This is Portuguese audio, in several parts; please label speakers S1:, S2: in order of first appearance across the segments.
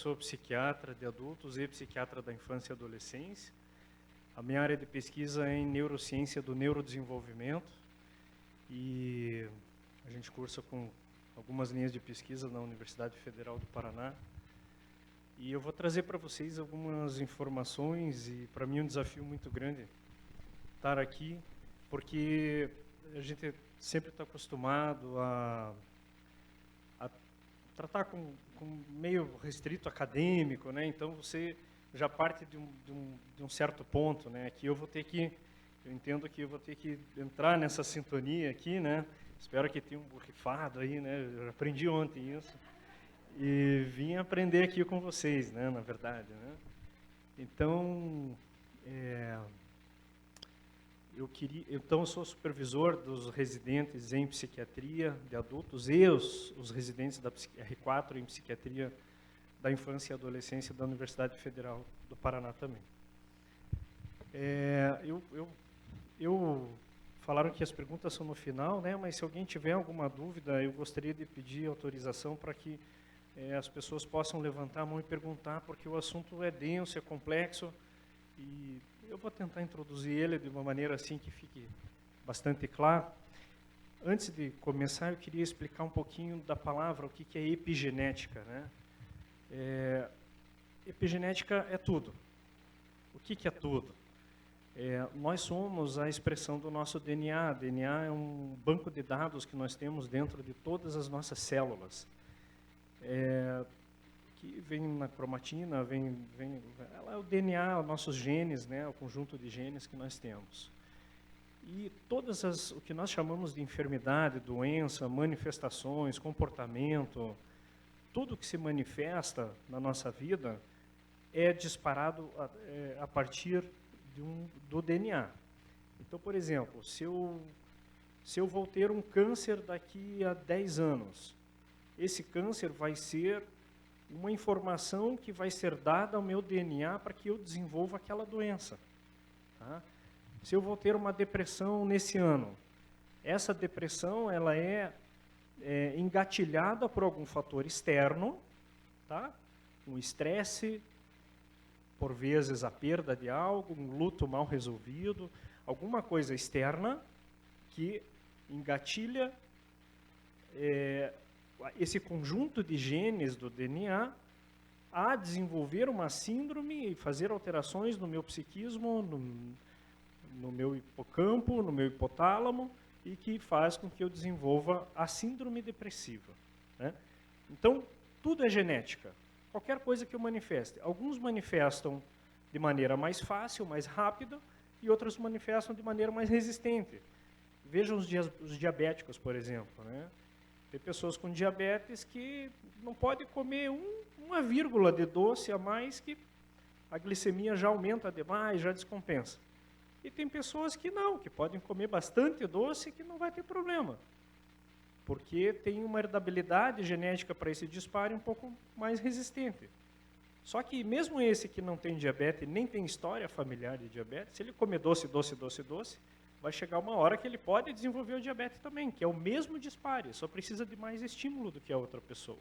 S1: Sou psiquiatra de adultos e psiquiatra da infância e adolescência. A minha área de pesquisa é em neurociência do neurodesenvolvimento e a gente cursa com algumas linhas de pesquisa na Universidade Federal do Paraná. E eu vou trazer para vocês algumas informações e para mim é um desafio muito grande estar aqui, porque a gente sempre está acostumado a tratar com meio restrito acadêmico, né? Então você já parte de um certo ponto, né? Aqui eu entendo que eu vou ter que entrar nessa sintonia aqui, né? Espero que tenha um borrifado aí, né? Eu aprendi ontem isso e vim aprender aqui com vocês, né? Na verdade, né? Então, eu sou supervisor dos residentes em psiquiatria de adultos e os residentes da R4 em psiquiatria da infância e adolescência da Universidade Federal do Paraná também. Falaram que as perguntas são no final, né? Mas se alguém tiver alguma dúvida, eu gostaria de pedir autorização para que as pessoas possam levantar a mão e perguntar, porque o assunto é denso, é complexo e eu vou tentar introduzir ele de uma maneira assim que fique bastante claro. Antes de começar, eu queria explicar um pouquinho da palavra, o que é epigenética, né? Epigenética é tudo. O que é tudo? Nós somos a expressão do nosso DNA. DNA é um banco de dados que nós temos dentro de todas as nossas células. Que vem na cromatina, ela é o DNA, os nossos genes, né, o conjunto de genes que nós temos. E o que nós chamamos de enfermidade, doença, manifestações, comportamento, tudo que se manifesta na nossa vida é disparado a partir do DNA. Então, por exemplo, se eu vou ter um câncer daqui a 10 anos, esse câncer vai ser uma informação que vai ser dada ao meu DNA para que eu desenvolva aquela doença. Tá? Se eu vou ter uma depressão nesse ano, essa depressão ela é engatilhada por algum fator externo, tá? Um estresse, por vezes a perda de algo, um luto mal resolvido, alguma coisa externa que engatilha esse conjunto de genes do DNA a desenvolver uma síndrome e fazer alterações no meu psiquismo, no meu hipocampo, no meu hipotálamo, e que faz com que eu desenvolva a síndrome depressiva, né? Então, tudo é genética. Qualquer coisa que eu manifeste. Alguns manifestam de maneira mais fácil, mais rápida, e outros manifestam de maneira mais resistente. Vejam os diabéticos, por exemplo, né? Tem pessoas com diabetes que não podem comer uma vírgula de doce a mais, que a glicemia já aumenta demais, já descompensa. E tem pessoas que não, que podem comer bastante doce, que não vai ter problema. Porque tem uma herdabilidade genética para esse disparo um pouco mais resistente. Só que mesmo esse que não tem diabetes, nem tem história familiar de diabetes, se ele comer doce, vai chegar uma hora que ele pode desenvolver o diabetes também, que é o mesmo disparo, só precisa de mais estímulo do que a outra pessoa.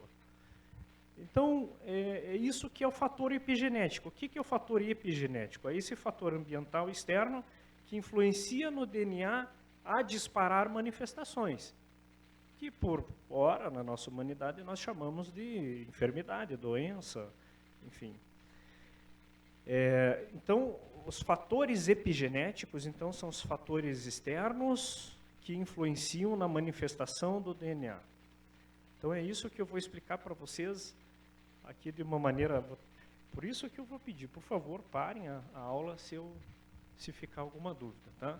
S1: Então, é isso que é o fator epigenético. O que é o fator epigenético? É esse fator ambiental externo que influencia no DNA a disparar manifestações, que por hora, na nossa humanidade, nós chamamos de enfermidade, doença, enfim. Então, os fatores epigenéticos, então, são os fatores externos que influenciam na manifestação do DNA. Então, é isso que eu vou explicar para vocês aqui de uma maneira... Por isso que eu vou pedir, por favor, parem a aula se ficar alguma dúvida, tá?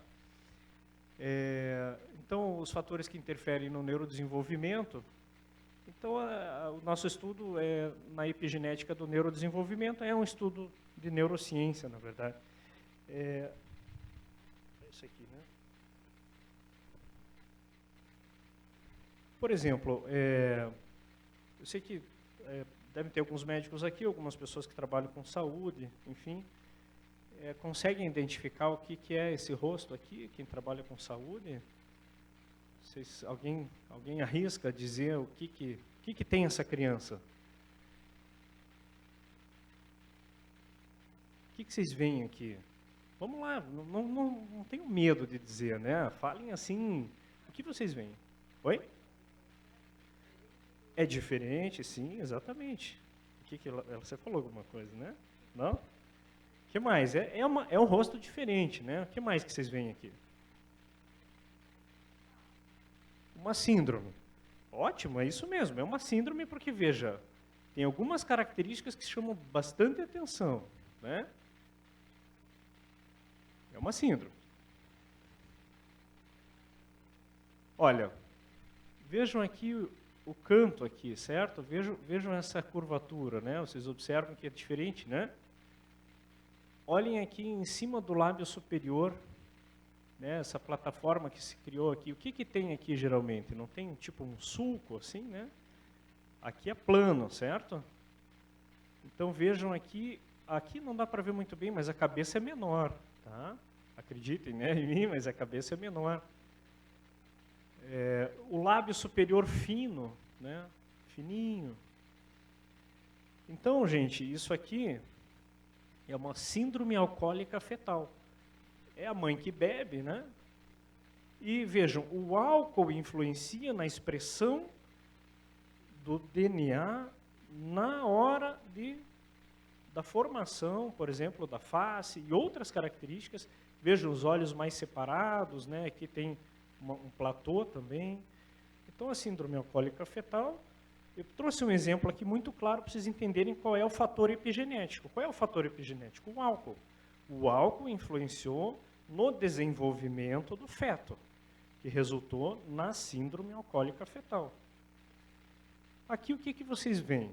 S1: Então, os fatores que interferem no neurodesenvolvimento. Então, o nosso estudo na epigenética do neurodesenvolvimento é um estudo de neurociência, na verdade. É isso aqui, né? Por exemplo, eu sei que devem ter alguns médicos aqui, algumas pessoas que trabalham com saúde, enfim, conseguem identificar o que é esse rosto aqui, quem trabalha com saúde? Alguém arrisca dizer o que tem essa criança? que vocês veem aqui? Vamos lá, não tenho medo de dizer, né? Falem assim, o que vocês veem? Oi? É diferente, sim, exatamente. Você falou alguma coisa, né? Não? O que mais? É um rosto diferente, né? O que mais que vocês veem aqui? Uma síndrome. Ótimo, é isso mesmo, é uma síndrome porque, veja, tem algumas características que chamam bastante atenção, né? É uma síndrome. Olha, vejam aqui o canto aqui, certo? Vejam essa curvatura, né? Vocês observam que é diferente, né? Olhem aqui em cima do lábio superior, né? Essa plataforma que se criou aqui. O que tem aqui geralmente? Não tem tipo um sulco assim, né? Aqui é plano, certo? Então vejam aqui não dá para ver muito bem, mas a cabeça é menor, tá? Acreditem, né, em mim, mas a cabeça é menor. O lábio superior fino, né? Fininho. Então, gente, isso aqui é uma síndrome alcoólica fetal. É a mãe que bebe, né? E vejam, o álcool influencia na expressão do DNA na hora da formação, por exemplo, da face e outras características. Vejam os olhos mais separados, né? Aqui tem um platô também. Então, a síndrome alcoólica fetal, eu trouxe um exemplo aqui muito claro para vocês entenderem qual é o fator epigenético. Qual é o fator epigenético? O álcool. O álcool influenciou no desenvolvimento do feto, que resultou na síndrome alcoólica fetal. Aqui o que vocês veem?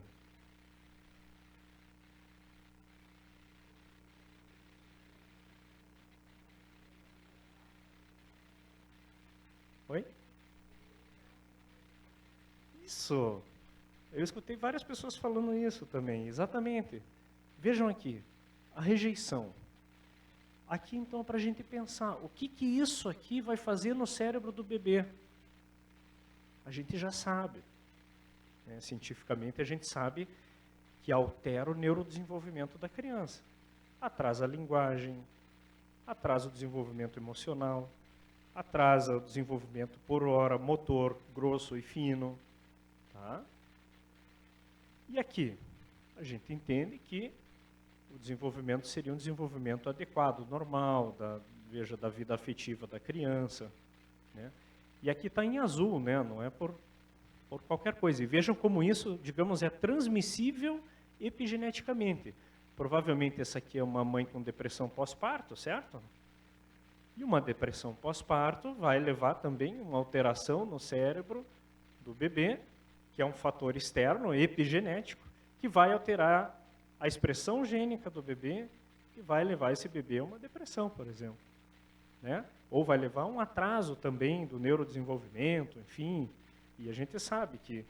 S1: Oi? Isso. Eu escutei várias pessoas falando isso também, exatamente. Vejam aqui, a rejeição. Aqui, então, para a gente pensar, o que isso aqui vai fazer no cérebro do bebê? A gente já sabe. Né? Cientificamente, a gente sabe que altera o neurodesenvolvimento da criança. Atrasa a linguagem, atrasa o desenvolvimento emocional, atrasa o desenvolvimento, por hora, motor grosso e fino. Tá? E aqui, a gente entende que o desenvolvimento seria um desenvolvimento adequado, normal, da vida afetiva da criança. Né? E aqui está em azul, né? Não é por qualquer coisa. E vejam como isso, digamos, é transmissível epigeneticamente. Provavelmente essa aqui é uma mãe com depressão pós-parto, certo? E uma depressão pós-parto vai levar também uma alteração no cérebro do bebê, que é um fator externo, epigenético, que vai alterar a expressão gênica do bebê, que vai levar esse bebê a uma depressão, por exemplo. Né? Ou vai levar a um atraso também do neurodesenvolvimento, enfim. E a gente sabe que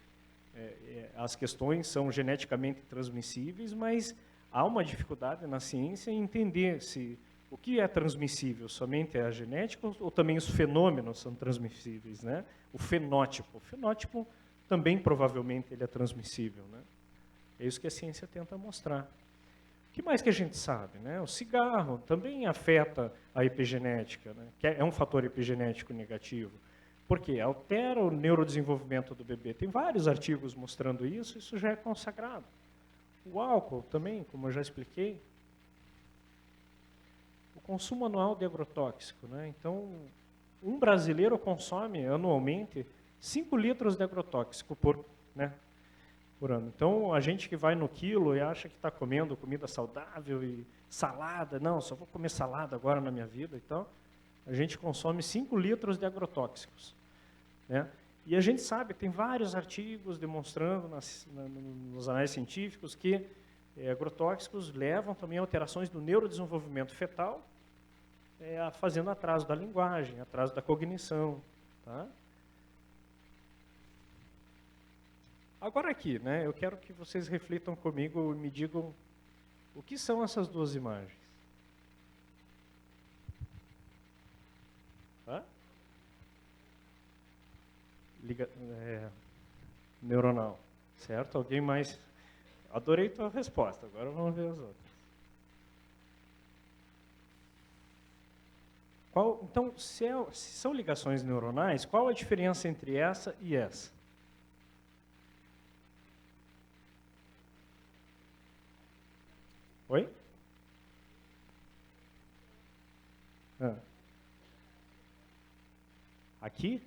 S1: as questões são geneticamente transmissíveis, mas há uma dificuldade na ciência em entender se o que é transmissível, somente é a genética ou também os fenômenos são transmissíveis, né? O fenótipo também provavelmente ele é transmissível, né? É isso que a ciência tenta mostrar. O que mais que a gente sabe, né? O cigarro também afeta a epigenética, né? Que é um fator epigenético negativo. Por quê? Altera o neurodesenvolvimento do bebê. Tem vários artigos mostrando isso, isso já é consagrado. O álcool também, como eu já expliquei, o consumo anual de agrotóxico, né? Então, um brasileiro consome anualmente 5 litros de agrotóxico por ano. Então, a gente que vai no quilo e acha que está comendo comida saudável e salada, não, só vou comer salada agora na minha vida, então, a gente consome 5 litros de agrotóxicos. Né? E a gente sabe, tem vários artigos demonstrando nos anais científicos que agrotóxicos levam também a alterações do neurodesenvolvimento fetal, fazendo atraso da linguagem, atraso da cognição. Tá? Agora aqui, né, eu quero que vocês reflitam comigo e me digam o que são essas duas imagens. Tá? Neuronal, certo? Alguém mais? Adorei tua resposta, agora vamos ver as outras. Então, se são ligações neuronais, qual a diferença entre essa e essa? Oi? Ah. Aqui?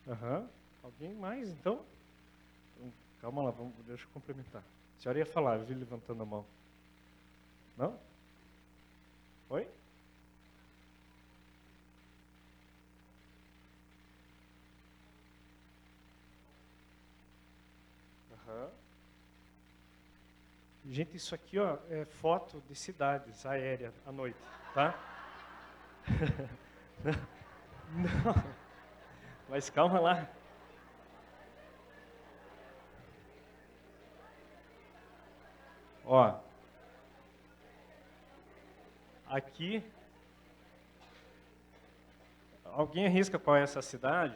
S1: Aham. Alguém mais, então? Calma lá, deixa eu complementar. A senhora ia falar, eu vi levantando a mão. Não? Oi? Aham. Gente, isso aqui ó, é foto de cidades aérea à noite, tá? Não, mas calma lá. Ó, aqui, alguém arrisca qual é essa cidade?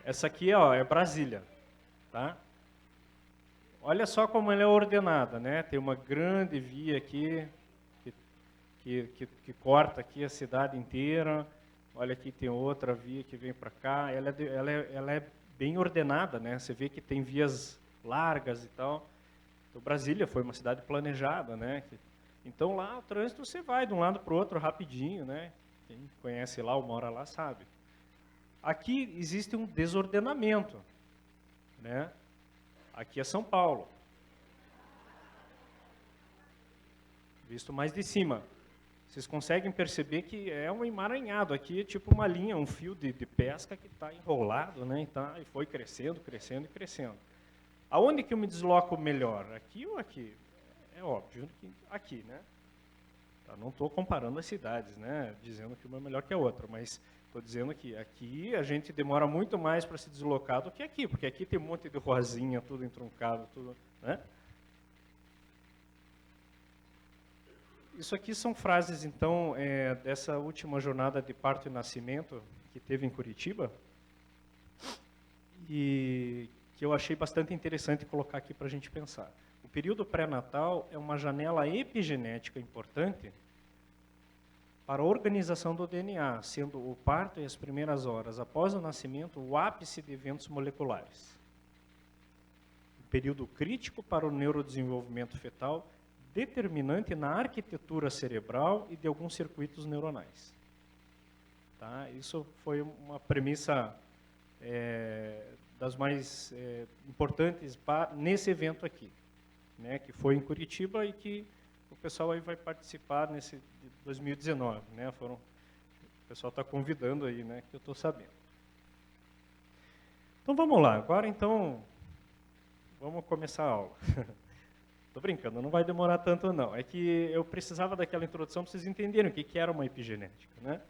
S1: Essa aqui ó, é Brasília, tá? Olha só como ela é ordenada, né? Tem uma grande via aqui que corta aqui a cidade inteira. Olha aqui tem outra via que vem para cá. Ela é bem ordenada, né? Você vê que tem vias largas e tal. Então, Brasília foi uma cidade planejada, né? Então lá o trânsito você vai de um lado para o outro rapidinho, né? Quem conhece lá ou mora lá sabe. Aqui existe um desordenamento, né? Aqui é São Paulo. Visto mais de cima. Vocês conseguem perceber que é um emaranhado. Aqui é tipo uma linha, um fio de pesca que está enrolado, né? E foi crescendo, crescendo e crescendo. Aonde que eu me desloco melhor? Aqui ou aqui? É óbvio que aqui, né? Eu não estou comparando as cidades, né? Dizendo que uma é melhor que a outra, mas estou dizendo que aqui a gente demora muito mais para se deslocar do que aqui, porque aqui tem um monte de ruazinha, tudo entroncado, tudo, né? Isso aqui são frases, então, dessa última jornada de parto e nascimento que teve em Curitiba, e que eu achei bastante interessante colocar aqui para a gente pensar. O período pré-natal é uma janela epigenética importante para a organização do DNA, sendo o parto e as primeiras horas após o nascimento o ápice de eventos moleculares. Um período crítico para o neurodesenvolvimento fetal, determinante na arquitetura cerebral e de alguns circuitos neuronais. Tá? Isso foi uma premissa das mais importantes nesse evento aqui, né, que foi em Curitiba e que o pessoal aí vai participar nesse de 2019, né? O pessoal está convidando aí, né? Que eu estou sabendo. Então vamos lá. Agora então vamos começar a aula. Estou brincando, não vai demorar tanto não. É que eu precisava daquela introdução para vocês entenderem o que era uma epigenética, né?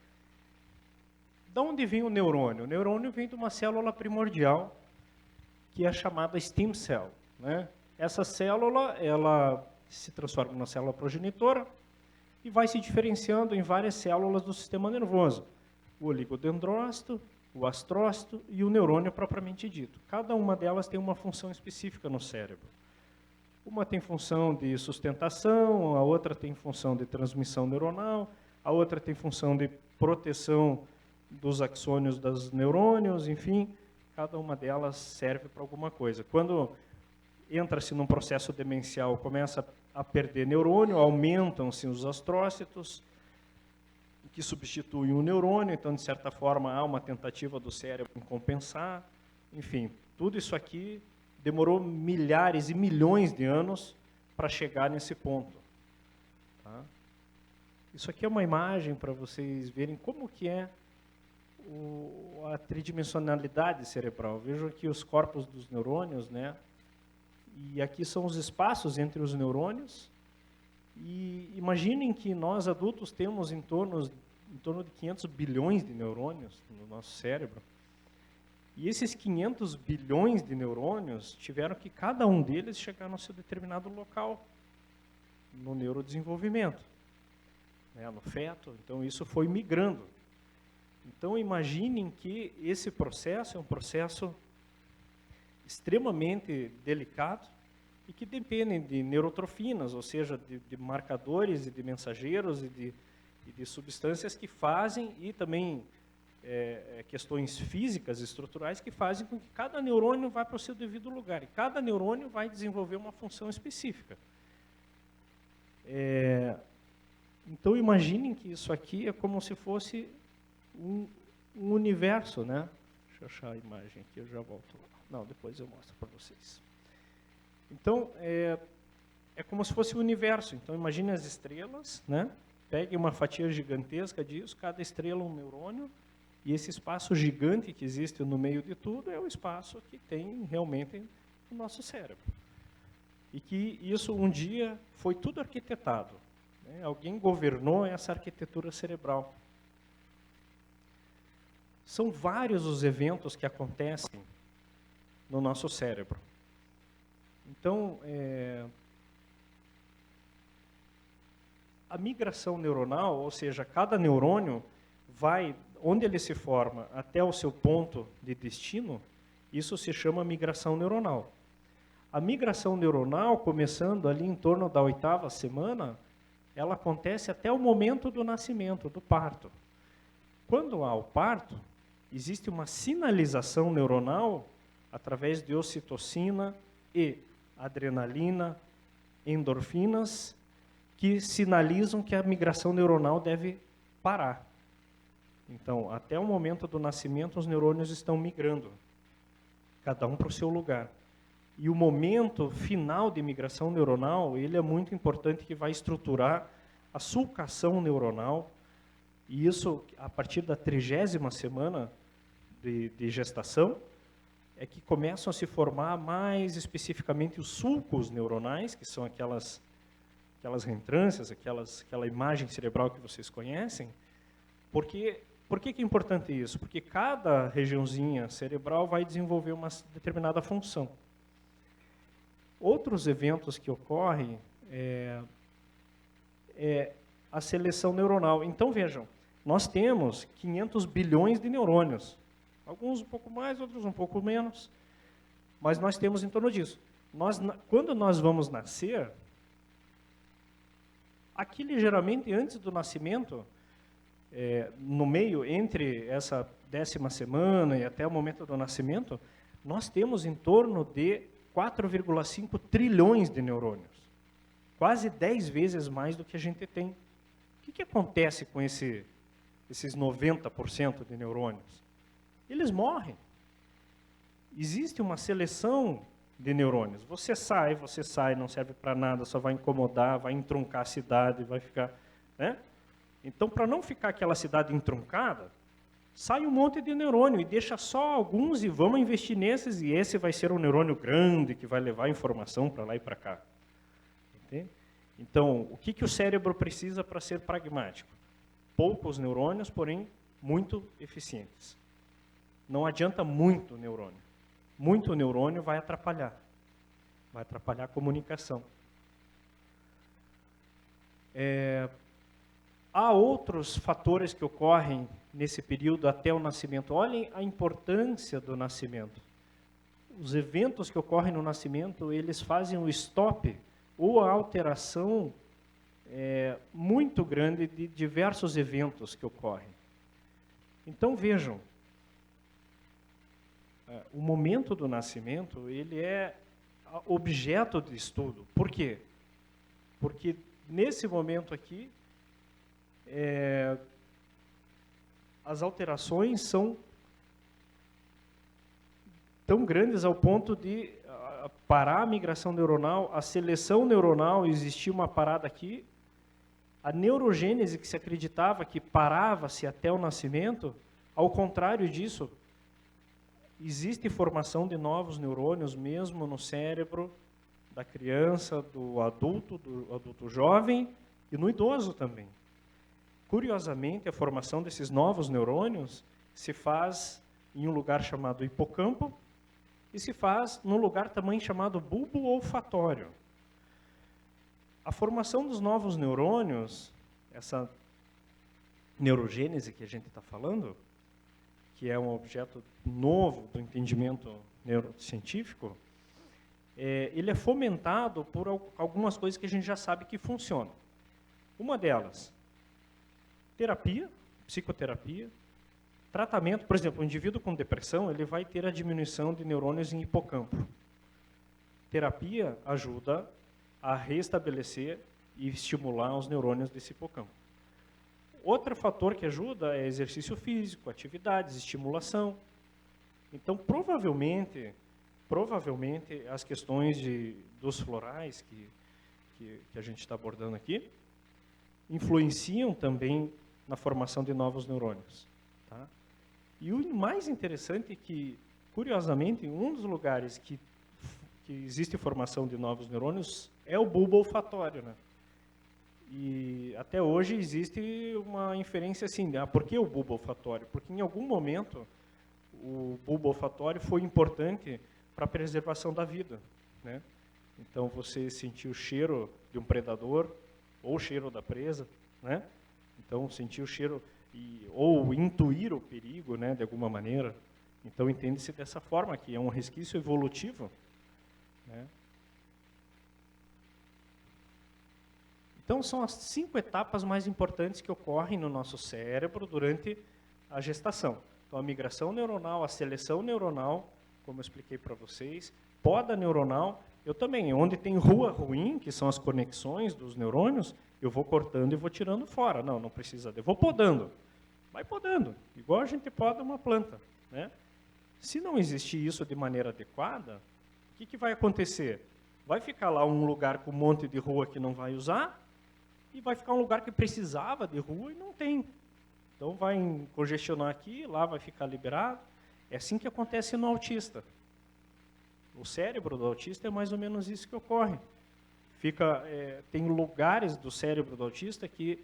S1: De onde vem o neurônio? O neurônio vem de uma célula primordial que é chamada stem cell, né? Essa célula, ela se transforma numa célula progenitora e vai se diferenciando em várias células do sistema nervoso. O oligodendrócito, o astrócito e o neurônio propriamente dito. Cada uma delas tem uma função específica no cérebro. Uma tem função de sustentação, a outra tem função de transmissão neuronal, a outra tem função de proteção dos axônios dos neurônios, enfim, cada uma delas serve para alguma coisa. Quando entra-se num processo demencial, começa a perder neurônio, aumentam-se os astrócitos, que substituem o neurônio, então, de certa forma, há uma tentativa do cérebro em compensar. Enfim, tudo isso aqui demorou milhares e milhões de anos para chegar nesse ponto. Tá? Isso aqui é uma imagem para vocês verem como que é a tridimensionalidade cerebral. Vejam aqui os corpos dos neurônios, né? E aqui são os espaços entre os neurônios. E imaginem que nós adultos temos em torno de 500 bilhões de neurônios no nosso cérebro. E esses 500 bilhões de neurônios tiveram que cada um deles chegar no seu determinado local, no neurodesenvolvimento, né, no feto. Então isso foi migrando. Então imaginem que esse processo é um processo extremamente delicado, e que dependem de neurotrofinas, ou seja, de marcadores e de mensageiros e de substâncias que fazem, e também questões físicas, estruturais, que fazem com que cada neurônio vá para o seu devido lugar. E cada neurônio vai desenvolver uma função específica. Então, imaginem que isso aqui é como se fosse um universo, né? Deixa eu achar a imagem aqui, eu já volto lá. Não, depois eu mostro para vocês. Então, é como se fosse o universo. Então, imagine as estrelas, né? Pegue uma fatia gigantesca disso, cada estrela um neurônio, e esse espaço gigante que existe no meio de tudo é o espaço que tem realmente o nosso cérebro. E que isso um dia foi tudo arquitetado, né? Alguém governou essa arquitetura cerebral. São vários os eventos que acontecem no nosso cérebro. Então, a migração neuronal, ou seja, cada neurônio vai, onde ele se forma, até o seu ponto de destino, isso se chama migração neuronal. A migração neuronal, começando ali em torno da 8ª semana, ela acontece até o momento do nascimento, do parto. Quando há o parto, existe uma sinalização neuronal através de ocitocina e adrenalina, endorfinas, que sinalizam que a migração neuronal deve parar. Então, até o momento do nascimento, os neurônios estão migrando, cada um para o seu lugar. E o momento final de migração neuronal, ele é muito importante, que vai estruturar a sulcação neuronal, e isso, a partir da 30ª semana de gestação, é que começam a se formar mais especificamente os sulcos neuronais, que são aquelas reentrâncias, aquela imagem cerebral que vocês conhecem. Por que é importante isso? Porque cada regiãozinha cerebral vai desenvolver uma determinada função. Outros eventos que ocorrem é a seleção neuronal. Então, vejam, nós temos 500 bilhões de neurônios. Alguns um pouco mais, outros um pouco menos. Mas nós temos em torno disso. Quando nós vamos nascer, aqui ligeiramente antes do nascimento, no meio, entre essa 10ª semana e até o momento do nascimento, nós temos em torno de 4,5 trilhões de neurônios. Quase 10 vezes mais do que a gente tem. O que acontece com esses 90% de neurônios? Eles morrem. Existe uma seleção de neurônios. Você sai, não serve para nada, só vai incomodar, vai entruncar a cidade, vai ficar... né? Então, para não ficar aquela cidade entroncada, sai um monte de neurônio e deixa só alguns e vamos investir nesses, e esse vai ser um neurônio grande que vai levar informação para lá e para cá. Entende? Então, o que o cérebro precisa para ser pragmático? Poucos neurônios, porém muito eficientes. Não adianta muito neurônio. Muito neurônio vai atrapalhar a comunicação. Há outros fatores que ocorrem nesse período até o nascimento. Olhem a importância do nascimento. Os eventos que ocorrem no nascimento, eles fazem o stop ou a alteração muito grande de diversos eventos que ocorrem. Então, vejam, o momento do nascimento, ele é objeto de estudo. Por quê? Porque nesse momento aqui, as alterações são tão grandes ao ponto de parar a migração neuronal, a seleção neuronal, existia uma parada aqui, a neurogênese que se acreditava que parava-se até o nascimento, ao contrário disso, existe formação de novos neurônios mesmo no cérebro da criança, do adulto jovem e no idoso também. Curiosamente, a formação desses novos neurônios se faz em um lugar chamado hipocampo e se faz num lugar também chamado bulbo olfatório. A formação dos novos neurônios, essa neurogênese que a gente está falando, que é um objeto novo do entendimento neurocientífico, ele é fomentado por algumas coisas que a gente já sabe que funcionam. Uma delas, terapia, psicoterapia, tratamento. Por exemplo, um indivíduo com depressão, ele vai ter a diminuição de neurônios em hipocampo. Terapia ajuda a restabelecer e estimular os neurônios desse hipocampo. Outro fator que ajuda é exercício físico, atividades, estimulação. Então, provavelmente as questões dos florais que a gente está abordando aqui influenciam também na formação de novos neurônios. Tá? E o mais interessante é que, curiosamente, um dos lugares que existe formação de novos neurônios é o bulbo olfatório, né? E até hoje existe uma inferência assim, por que o bulbo olfatório? Porque em algum momento o bulbo olfatório foi importante para a preservação da vida, né? Então você sentir o cheiro de um predador ou o cheiro da presa, né? Então sentir o cheiro ou intuir o perigo, né, de alguma maneira. Então entende-se dessa forma que é um resquício evolutivo, né? Então, são as 5 etapas mais importantes que ocorrem no nosso cérebro durante a gestação. Então, a migração neuronal, a seleção neuronal, como eu expliquei para vocês, poda neuronal. Eu também, onde tem rua ruim, que são as conexões dos neurônios, eu vou cortando e vou tirando fora. Não precisa, eu vou podando. Vai podando, igual a gente poda uma planta, né? Se não existir isso de maneira adequada, o que vai acontecer? Vai ficar lá um lugar com um monte de rua que não vai usar, e vai ficar um lugar que precisava de rua e não tem. Então vai congestionar aqui, lá vai ficar liberado. É assim que acontece no autista. O cérebro do autista é mais ou menos isso que ocorre. Tem lugares do cérebro do autista que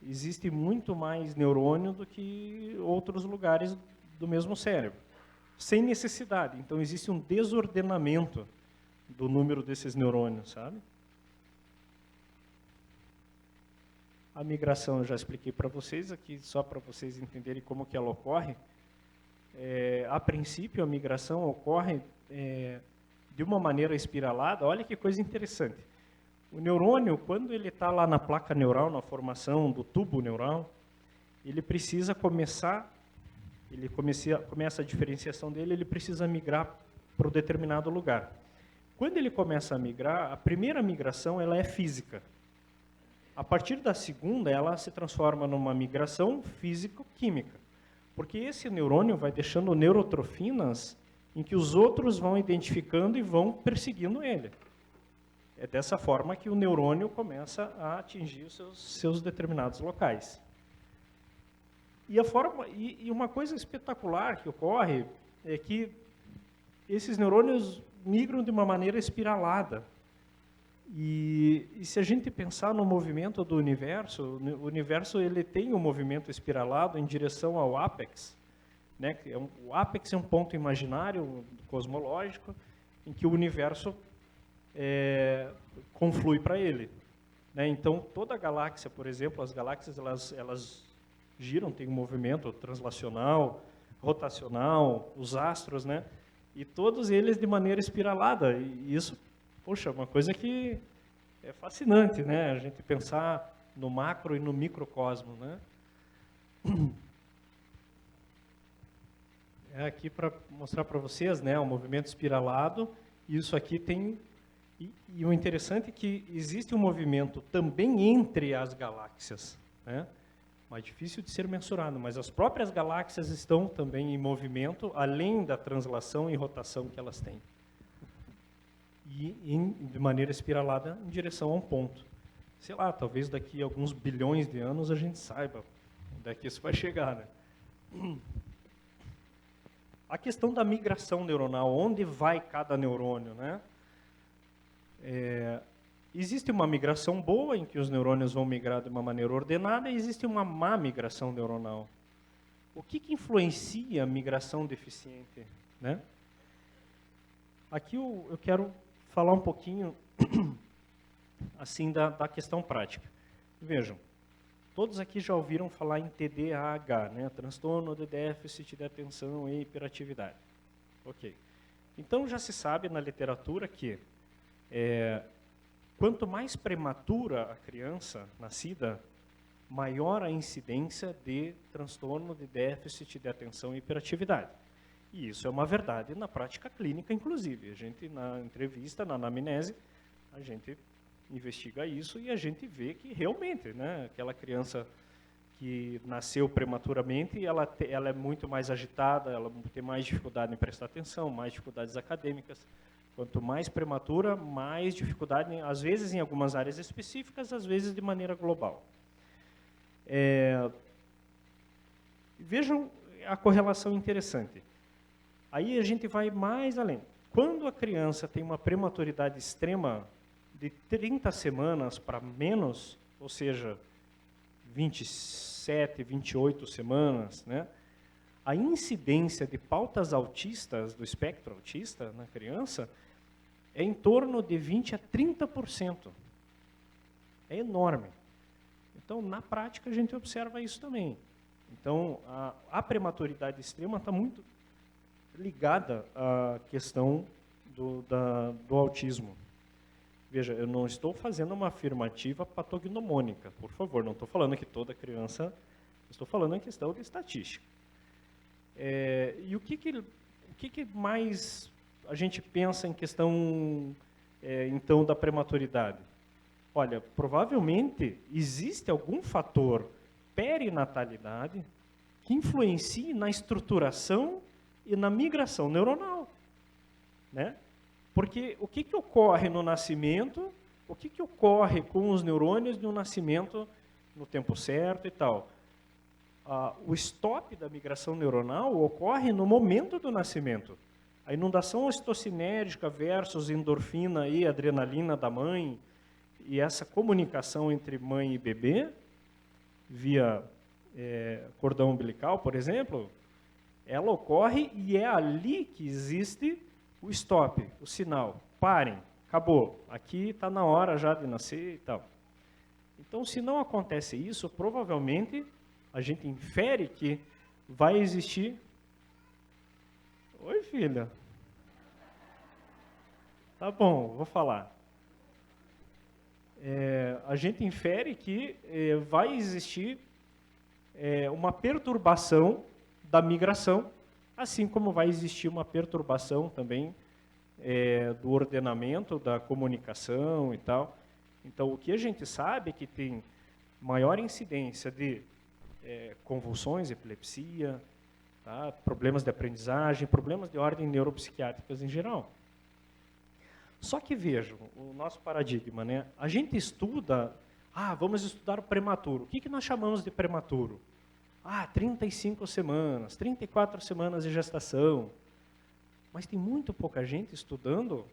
S1: existe muito mais neurônio do que outros lugares do mesmo cérebro, sem necessidade. Então existe um desordenamento do número desses neurônios, sabe? A migração eu já expliquei para vocês aqui, só para vocês entenderem como que ela ocorre. A princípio, a migração ocorre de uma maneira espiralada. Olha que coisa interessante. O neurônio, quando ele está lá na placa neural, na formação do tubo neural, ele precisa começa a diferenciação dele, ele precisa migrar para um determinado lugar. Quando ele começa a migrar, a primeira migração ela é física. A partir da segunda, ela se transforma numa migração físico-química, porque esse neurônio vai deixando neurotrofinas em que os outros vão identificando e vão perseguindo ele. É dessa forma que o neurônio começa a atingir os seus determinados locais. E uma coisa espetacular que ocorre é que esses neurônios migram de uma maneira espiralada. E se a gente pensar no movimento do universo, o universo ele tem um movimento espiralado em direção ao ápex, né? O ápex é um ponto imaginário, cosmológico, em que o universo conflui para ele, né? Então, toda a galáxia, por exemplo, as galáxias elas giram, tem um movimento translacional, rotacional, os astros, né? E todos eles de maneira espiralada. E isso, poxa, uma coisa que é fascinante, né? A gente pensar no macro e no microcosmo, né? É aqui para mostrar para vocês, né, o movimento espiralado. Isso aqui tem e o interessante é que existe um movimento também entre as galáxias, né? Mais difícil de ser mensurado, mas as próprias galáxias estão também em movimento, além da translação e rotação que elas têm. E de maneira espiralada em direção a um ponto. Sei lá, talvez daqui a alguns bilhões de anos a gente saiba onde é que isso vai chegar, né? A questão da migração neuronal, onde vai cada neurônio, né? Existe uma migração boa, em que os neurônios vão migrar de uma maneira ordenada, e existe uma má migração neuronal. O que influencia a migração deficiente, né? Aqui eu quero falar um pouquinho assim da questão prática. Vejam, todos aqui já ouviram falar em TDAH, né? Transtorno de déficit de atenção e hiperatividade. Ok. Então já se sabe na literatura que Quanto mais prematura a criança nascida, maior a incidência de transtorno de déficit de atenção e hiperatividade. E isso é uma verdade na prática clínica, inclusive. A gente, na entrevista, na anamnese, a gente investiga isso e a gente vê que realmente, né, aquela criança que nasceu prematuramente, ela é muito mais agitada, ela tem mais dificuldade em prestar atenção, mais dificuldades acadêmicas. Quanto mais prematura, mais dificuldade, às vezes em algumas áreas específicas, às vezes de maneira global. Vejam a correlação interessante. Aí a gente vai mais além. Quando a criança tem uma prematuridade extrema de 30 semanas para menos, ou seja, 27, 28 semanas, né, a incidência de pautas autistas, do espectro autista na criança, é em torno de 20 a 30%. É enorme. Então, na prática, a gente observa isso também. Então, a prematuridade extrema está muito ligada à questão do autismo. Veja, eu não estou fazendo uma afirmativa patognomônica, por favor, não estou falando que toda criança, estou falando em questão de estatística. E o que mais a gente pensa em questão, então, da prematuridade? Olha, provavelmente existe algum fator perinatalidade que influencie na estruturação e na migração neuronal, né? Porque o que ocorre no nascimento, o que ocorre com os neurônios no nascimento no tempo certo e tal? O stop da migração neuronal ocorre no momento do nascimento. A inundação ocitocinérgica versus endorfina e adrenalina da mãe, e essa comunicação entre mãe e bebê, via cordão umbilical, por exemplo, ela ocorre e é ali que existe o stop, o sinal. Parem, acabou. Aqui está na hora já de nascer e tal. Então, se não acontece isso, provavelmente a gente infere que vai existir... Oi, filha. Tá bom, vou falar. A gente infere que vai existir uma perturbação da migração, assim como vai existir uma perturbação também do ordenamento, da comunicação e tal. Então, o que a gente sabe é que tem maior incidência de convulsões, epilepsia, tá? Problemas de aprendizagem, problemas de ordem neuropsiquiátricas em geral. Só que vejam, o nosso paradigma, né? A gente estuda, vamos estudar o prematuro. O que nós chamamos de prematuro? 35 semanas, 34 semanas de gestação. Mas tem muito pouca gente estudando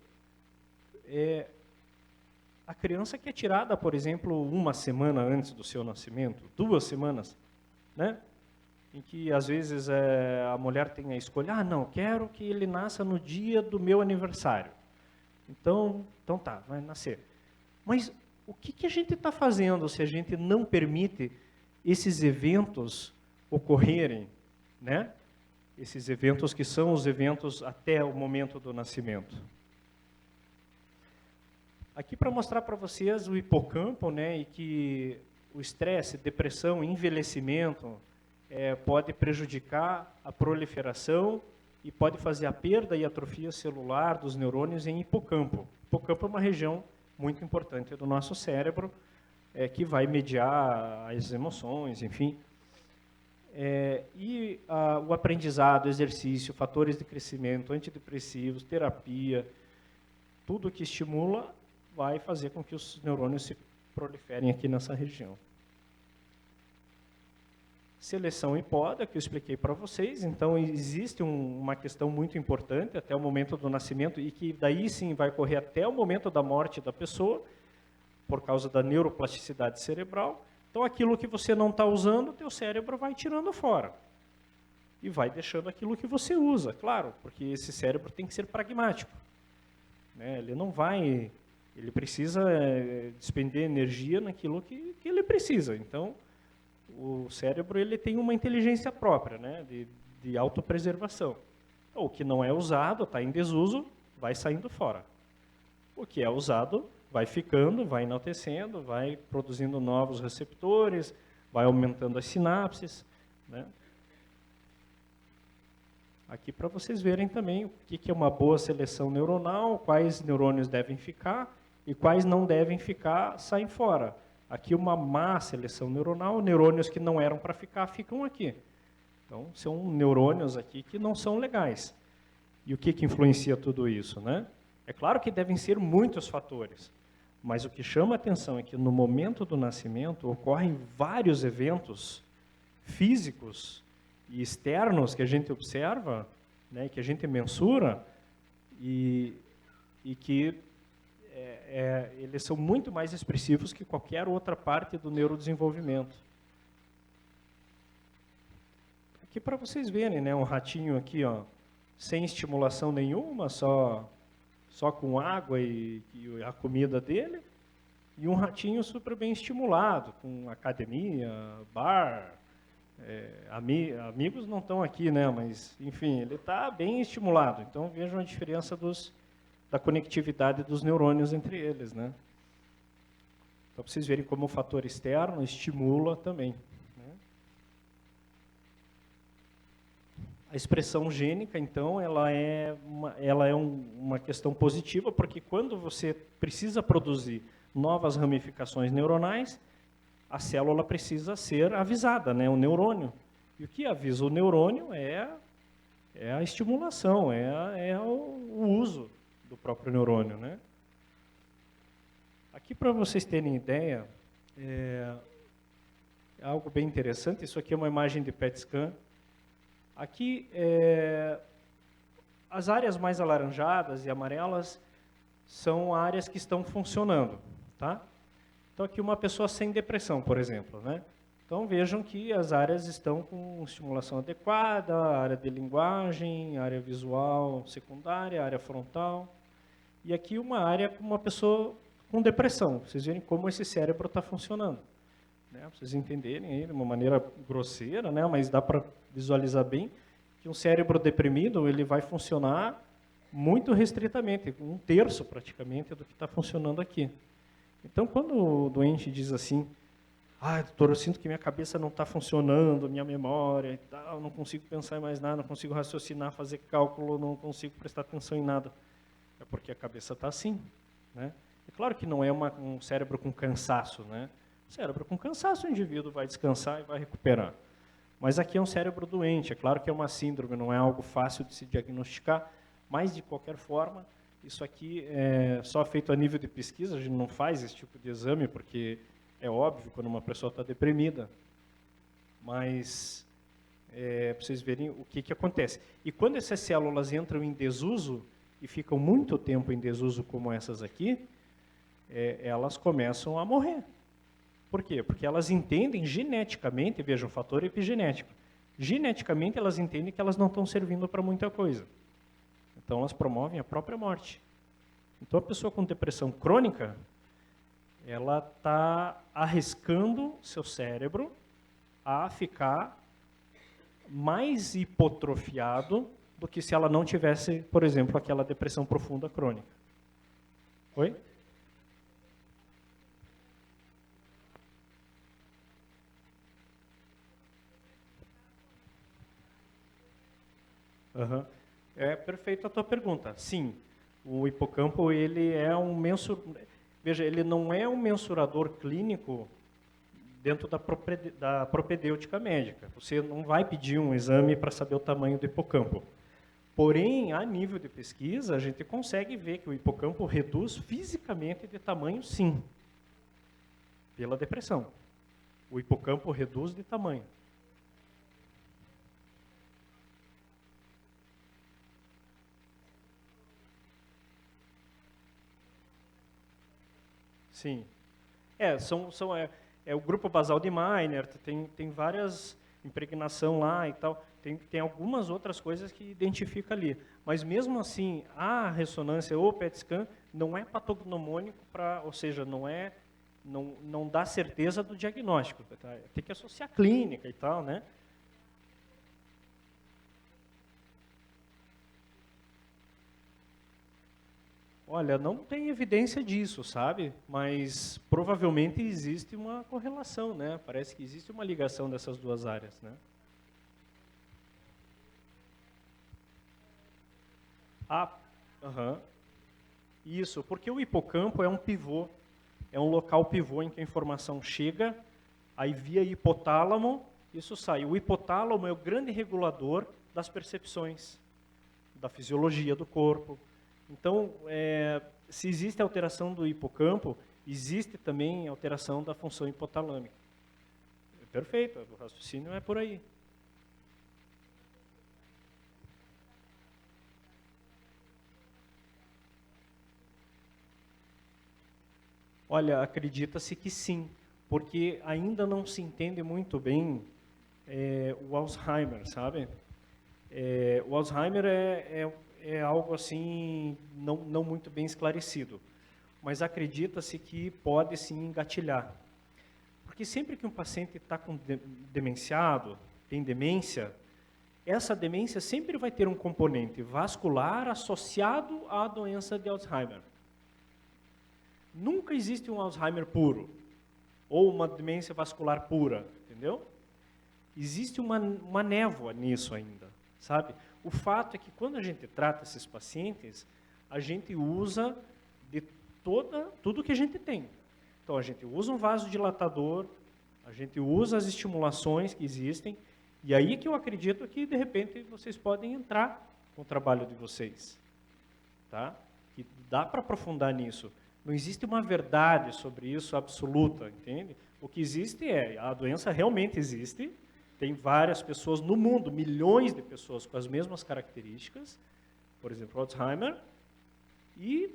S1: a criança que é tirada, por exemplo, 1 semana antes do seu nascimento, 2 semanas, né? Em que, às vezes, a mulher tem a escolha, não, quero que ele nasça no dia do meu aniversário. Então tá, vai nascer. Mas o que a gente está fazendo se a gente não permite esses eventos ocorrerem, né? Esses eventos que são os eventos até o momento do nascimento. Aqui para mostrar para vocês o hipocampo, né? E que o estresse, depressão, envelhecimento pode prejudicar a proliferação e pode fazer a perda e atrofia celular dos neurônios em hipocampo. O hipocampo é uma região muito importante do nosso cérebro, que vai mediar as emoções, enfim. O aprendizado, exercício, fatores de crescimento, antidepressivos, terapia, tudo que estimula vai fazer com que os neurônios se proliferem aqui nessa região. Seleção e poda, que eu expliquei para vocês. Então, existe uma questão muito importante até o momento do nascimento e que daí sim vai correr até o momento da morte da pessoa, por causa da neuroplasticidade cerebral. Então, aquilo que você não está usando, o teu cérebro vai tirando fora. E vai deixando aquilo que você usa, claro, porque esse cérebro tem que ser pragmático, né? Ele não vai... Ele precisa despender energia naquilo que ele precisa. Então, o cérebro ele tem uma inteligência própria, né, de autopreservação. Então, o que não é usado, está em desuso, vai saindo fora. O que é usado vai ficando, vai enaltecendo, vai produzindo novos receptores, vai aumentando as sinapses, né? Aqui para vocês verem também o que é uma boa seleção neuronal, quais neurônios devem ficar e quais não devem ficar, saem fora. Aqui uma má seleção neuronal, neurônios que não eram para ficar, ficam aqui. Então, são neurônios aqui que não são legais. E o que influencia tudo isso, né? É claro que devem ser muitos fatores, mas o que chama a atenção é que no momento do nascimento ocorrem vários eventos físicos e externos que a gente observa, né, que a gente mensura, e que eles são muito mais expressivos que qualquer outra parte do neurodesenvolvimento. Aqui para vocês verem, né, um ratinho aqui, ó, sem estimulação nenhuma, só com água e a comida dele, e um ratinho super bem estimulado, com academia, bar, amigos não estão aqui, né, mas, enfim, ele está bem estimulado. Então, vejam a diferença da conectividade dos neurônios entre eles, né? Então, para vocês verem como o fator externo estimula também. A expressão gênica, então, ela é uma questão positiva, porque quando você precisa produzir novas ramificações neuronais, a célula precisa ser avisada, né? O neurônio. E o que avisa o neurônio é a estimulação, é o uso do próprio neurônio, né? Aqui, para vocês terem ideia, é algo bem interessante. Isso aqui é uma imagem de PET scan. Aqui, as áreas mais alaranjadas e amarelas são áreas que estão funcionando, tá? Então, aqui uma pessoa sem depressão, por exemplo, né? Então, vejam que as áreas estão com estimulação adequada, área de linguagem, área visual secundária, área frontal. E aqui uma área com uma pessoa com depressão. Vocês verem como esse cérebro está funcionando. Né? Para vocês entenderem aí de uma maneira grosseira, né? Mas dá para visualizar bem que um cérebro deprimido ele vai funcionar muito restritamente, um terço praticamente do que está funcionando aqui. Então, quando o doente diz assim, doutor, eu sinto que minha cabeça não está funcionando, minha memória e tal, não consigo pensar em mais nada, não consigo raciocinar, fazer cálculo, não consigo prestar atenção em nada. É porque a cabeça está assim, né? É claro que não é um cérebro com cansaço, né? Cérebro com cansaço, o indivíduo vai descansar e vai recuperar. Mas aqui é um cérebro doente, é claro que é uma síndrome, não é algo fácil de se diagnosticar, mas, de qualquer forma, isso aqui é só feito a nível de pesquisa, a gente não faz esse tipo de exame, porque é óbvio quando uma pessoa está deprimida. Mas, para vocês verem o que acontece. E quando essas células entram em desuso, e ficam muito tempo em desuso como essas aqui, elas começam a morrer. Por quê? Porque elas entendem geneticamente, vejam, o fator epigenético. Geneticamente, elas entendem que elas não estão servindo para muita coisa. Então, elas promovem a própria morte. Então, a pessoa com depressão crônica, ela está arriscando seu cérebro a ficar mais hipotrofiado do que se ela não tivesse, por exemplo, aquela depressão profunda crônica. Oi? Uhum. É perfeita a tua pergunta. Sim, o hipocampo ele é veja, ele não é um mensurador clínico dentro da propedêutica médica. Você não vai pedir um exame para saber o tamanho do hipocampo. Porém, a nível de pesquisa, a gente consegue ver que o hipocampo reduz fisicamente de tamanho, sim, pela depressão. O hipocampo reduz de tamanho. Sim. É o grupo basal de Meinert, tem várias impregnação lá e tal, tem algumas outras coisas que identifica ali. Mas mesmo assim, a ressonância ou PET scan não é patognomônico ou seja, não dá certeza do diagnóstico. Tá? Tem que associar a clínica e tal, né? Olha, não tem evidência disso, sabe? Mas provavelmente existe uma correlação, né? Parece que existe uma ligação dessas duas áreas, né? Ah, aham. Isso, porque o hipocampo é um pivô, é um local pivô em que a informação chega, aí via hipotálamo, isso sai. O hipotálamo é o grande regulador das percepções, da fisiologia do corpo. Então, se existe alteração do hipocampo, existe também alteração da função hipotalâmica. Perfeito, o raciocínio é por aí. Olha, acredita-se que sim, porque ainda não se entende muito bem o Alzheimer, sabe? O Alzheimer é algo assim não muito bem esclarecido, mas acredita-se que pode sim engatilhar. Porque sempre que um paciente está demenciado, tem demência, essa demência sempre vai ter um componente vascular associado à doença de Alzheimer. Nunca existe um Alzheimer puro, ou uma demência vascular pura, entendeu? Existe uma névoa nisso ainda, sabe? O fato é que quando a gente trata esses pacientes, a gente usa de tudo que a gente tem. Então, a gente usa um vasodilatador, a gente usa as estimulações que existem, e aí que eu acredito que, de repente, vocês podem entrar com o trabalho de vocês. Tá? Que dá para aprofundar nisso. Não existe uma verdade sobre isso absoluta, entende? O que existe a doença realmente existe, tem várias pessoas no mundo, milhões de pessoas com as mesmas características, por exemplo, Alzheimer, e,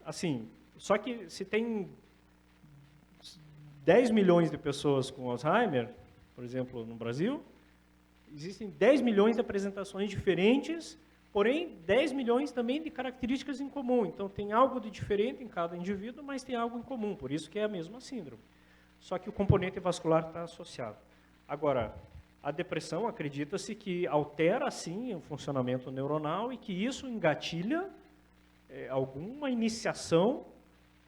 S1: assim, só que se tem 10 milhões de pessoas com Alzheimer, por exemplo, no Brasil, existem 10 milhões de apresentações diferentes, porém 10 milhões também de características em comum. Então tem algo de diferente em cada indivíduo, mas tem algo em comum, por isso que é a mesma síndrome. Só que o componente vascular está associado. Agora, a depressão acredita-se que altera sim o funcionamento neuronal e que isso engatilha alguma iniciação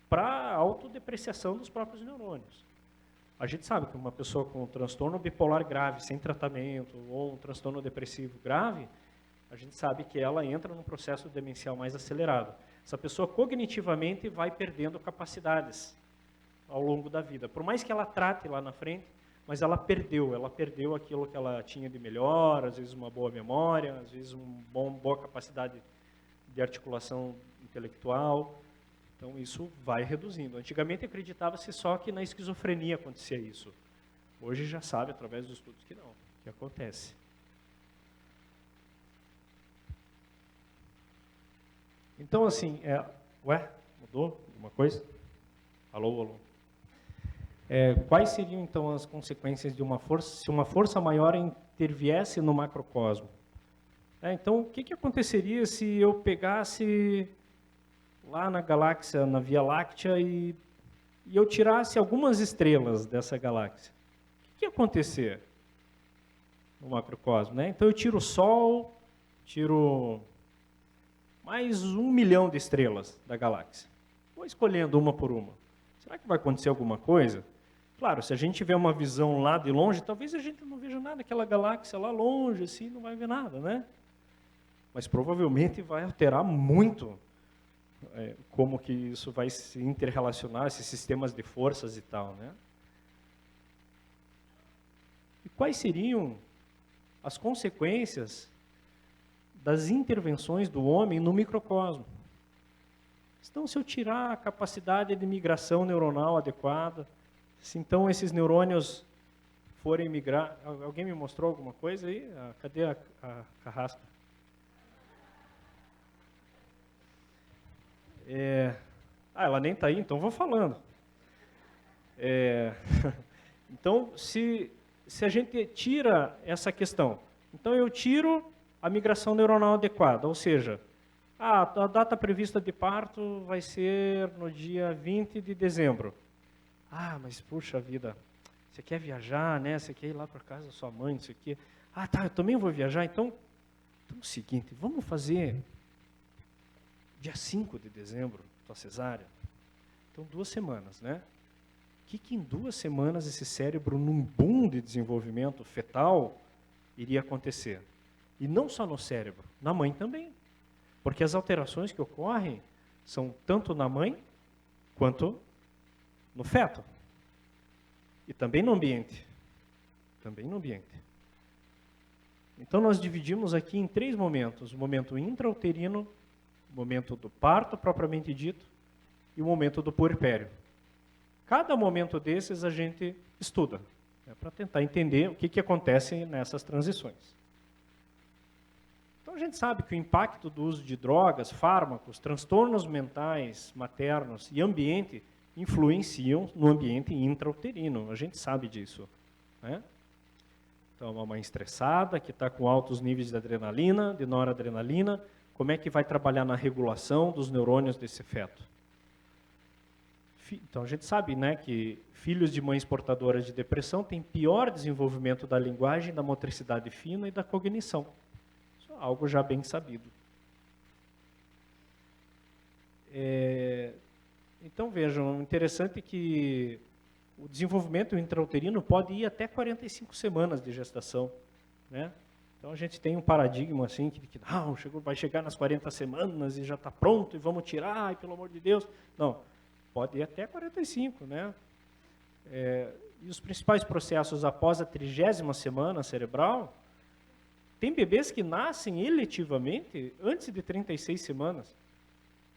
S1: para a autodepreciação dos próprios neurônios. A gente sabe que uma pessoa com um transtorno bipolar grave, sem tratamento, ou um transtorno depressivo grave, a gente sabe que ela entra num processo demencial mais acelerado. Essa pessoa cognitivamente vai perdendo capacidades ao longo da vida. Por mais que ela trate lá na frente, mas ela perdeu aquilo que ela tinha de melhor, às vezes uma boa memória, às vezes uma boa capacidade de articulação intelectual. Então, isso vai reduzindo. Antigamente, acreditava-se só que na esquizofrenia acontecia isso. Hoje já sabe, através dos estudos, que não, que acontece. Então, assim, mudou alguma coisa? Alô, alô. Quais seriam, então, as consequências de uma força, se uma força maior interviesse no macrocosmo? Então, o que aconteceria se eu pegasse lá na galáxia, na Via Láctea, e eu tirasse algumas estrelas dessa galáxia? O que ia acontecer no macrocosmo, né? Então eu tiro o Sol, tiro mais 1 milhão de estrelas da galáxia. Vou escolhendo uma por uma. Será que vai acontecer alguma coisa? Claro, se a gente tiver uma visão lá de longe, talvez a gente não veja nada, aquela galáxia lá longe, assim, não vai ver nada, né? Mas provavelmente vai alterar muito como que isso vai se interrelacionar, esses sistemas de forças e tal, né? E quais seriam as consequências das intervenções do homem no microcosmo? Então, se eu tirar a capacidade de migração neuronal adequada, se então esses neurônios forem migrar... Alguém me mostrou alguma coisa aí? Cadê a carrasca? Ela nem está aí, então vou falando. Então, se a gente tira essa questão, então eu tiro a migração neuronal adequada, ou seja, a data prevista de parto vai ser no dia 20 de dezembro. Mas puxa vida, você quer viajar, né? Você quer ir lá para casa da sua mãe, não sei o quê. Tá, eu também vou viajar, então é o seguinte, vamos fazer dia 5 de dezembro, tua cesárea. Então, 2 semanas, né? O que em 2 semanas esse cérebro, num boom de desenvolvimento fetal, iria acontecer? E não só no cérebro, na mãe também. Porque as alterações que ocorrem são tanto na mãe, quanto no feto. E também no ambiente. Também no ambiente. Então, nós dividimos aqui em 3 momentos. O momento intrauterino, o momento do parto, propriamente dito, e o momento do puerpério. Cada momento desses a gente estuda, para tentar entender o que acontece nessas transições. Então, a gente sabe que o impacto do uso de drogas, fármacos, transtornos mentais, maternos e ambiente influenciam no ambiente intrauterino. A gente sabe disso, né? Então, uma mãe estressada, que está com altos níveis de adrenalina, de noradrenalina, como é que vai trabalhar na regulação dos neurônios desse feto? Então, a gente sabe, né, que filhos de mães portadoras de depressão têm pior desenvolvimento da linguagem, da motricidade fina e da cognição. Isso é algo já bem sabido. Então, vejam, interessante que o desenvolvimento intrauterino pode ir até 45 semanas de gestação, né? Então, a gente tem um paradigma assim, que não, vai chegar nas 40 semanas e já está pronto, e vamos tirar, e pelo amor de Deus. Não, pode ir até 45, né? E os principais processos após a 30ª semana cerebral, tem bebês que nascem eletivamente antes de 36 semanas.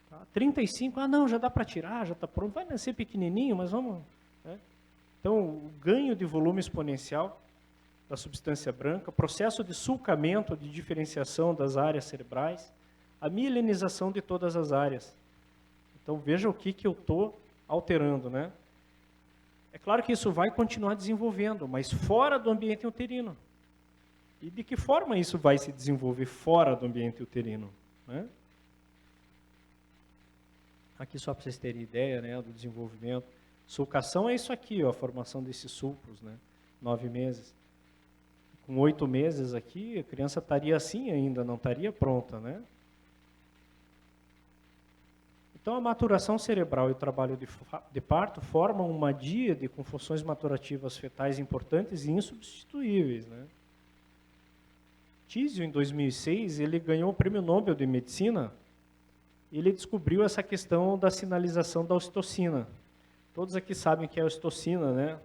S1: Tá? 35, não, já dá para tirar, já está pronto, vai nascer pequenininho, mas vamos... Né? Então, o ganho de volume exponencial da substância branca, processo de sulcamento, de diferenciação das áreas cerebrais, a mielinização de todas as áreas. Então, veja o que eu estou alterando, né? É claro que isso vai continuar desenvolvendo, mas fora do ambiente uterino. E de que forma isso vai se desenvolver fora do ambiente uterino, né? Aqui só para vocês terem ideia, né, do desenvolvimento. Sulcação é isso aqui, ó, a formação desses sulcos, né? 9 meses. Com 8 meses aqui, a criança estaria assim ainda, não estaria pronta, né? Então, a maturação cerebral e o trabalho de parto formam uma díade com funções maturativas fetais importantes e insubstituíveis, né? Tizio, em 2006, ele ganhou o Prêmio Nobel de Medicina. Ele descobriu essa questão da sinalização da ocitocina. Todos aqui sabem o que é a ocitocina, né?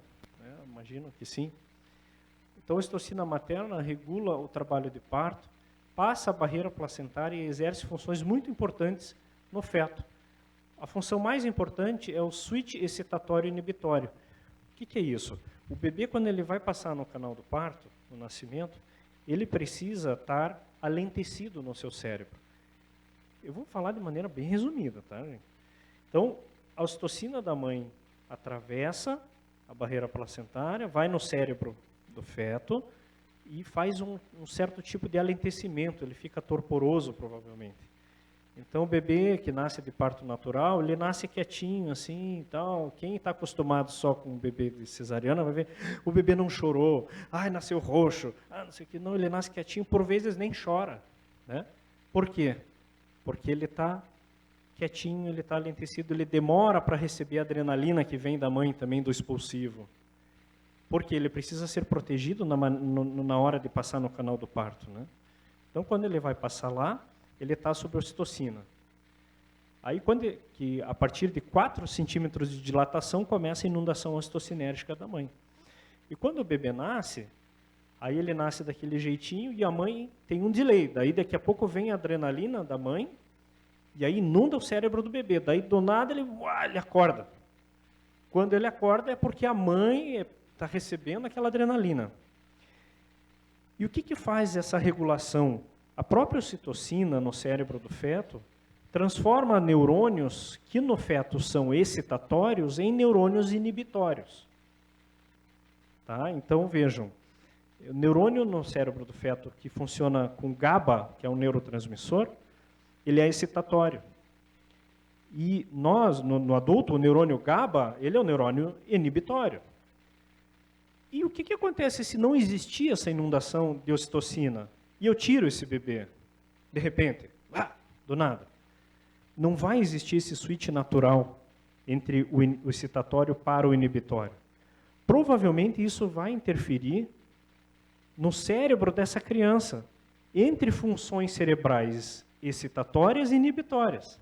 S1: Imagino que sim. Então, a ocitocina materna regula o trabalho de parto, passa a barreira placentária e exerce funções muito importantes no feto. A função mais importante é o switch excitatório inibitório. O que é isso? O bebê, quando ele vai passar no canal do parto, no nascimento, ele precisa estar alentecido no seu cérebro. Eu vou falar de maneira bem resumida, tá, gente? Então, a ocitocina da mãe atravessa a barreira placentária, vai no cérebro do feto e faz um certo tipo de alentecimento, ele fica torporoso, provavelmente. Então, o bebê que nasce de parto natural, ele nasce quietinho, assim, e tal. Quem está acostumado só com o bebê de cesariana vai ver, o bebê não chorou, nasceu roxo, não sei o que. Não, ele nasce quietinho, por vezes nem chora, né? Por quê? Porque ele está quietinho, ele está alentecido, ele demora para receber a adrenalina que vem da mãe também, do expulsivo. Porque ele precisa ser protegido na hora de passar no canal do parto, né? Então, quando ele vai passar lá, ele está sob ocitocina. Aí, a partir de 4 centímetros de dilatação, começa a inundação ocitocinérgica da mãe. E quando o bebê nasce, aí ele nasce daquele jeitinho e a mãe tem um delay. Daí, daqui a pouco, vem a adrenalina da mãe e aí inunda o cérebro do bebê. Daí, do nada, ele acorda. Quando ele acorda é porque a mãe está recebendo aquela adrenalina. E o que faz essa regulação? A própria ocitocina no cérebro do feto transforma neurônios que no feto são excitatórios em neurônios inibitórios. Tá? Então, vejam, o neurônio no cérebro do feto que funciona com GABA, que é um neurotransmissor, ele é excitatório. E nós, no adulto, o neurônio GABA, ele é um neurônio inibitório. E o que acontece se não existir essa inundação de ocitocina? E eu tiro esse bebê, de repente, do nada. não vai existir esse switch natural entre o excitatório para o inibitório. Provavelmente isso vai interferir no cérebro dessa criança, entre funções cerebrais excitatórias e inibitórias.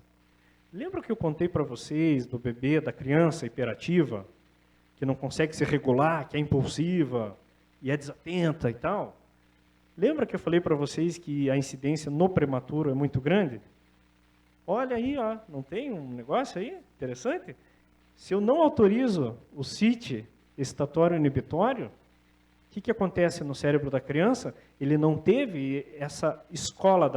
S1: Lembra que eu contei para vocês do bebê, da criança hiperativa, que não consegue se regular, que é impulsiva e é desatenta e tal? Lembra que eu falei para vocês que a incidência no prematuro é muito grande? Olha aí, ó, não tem um negócio aí interessante? Se eu não autorizo o CIT, excitatório inibitório, o que acontece no cérebro da criança? Ele não teve essa escola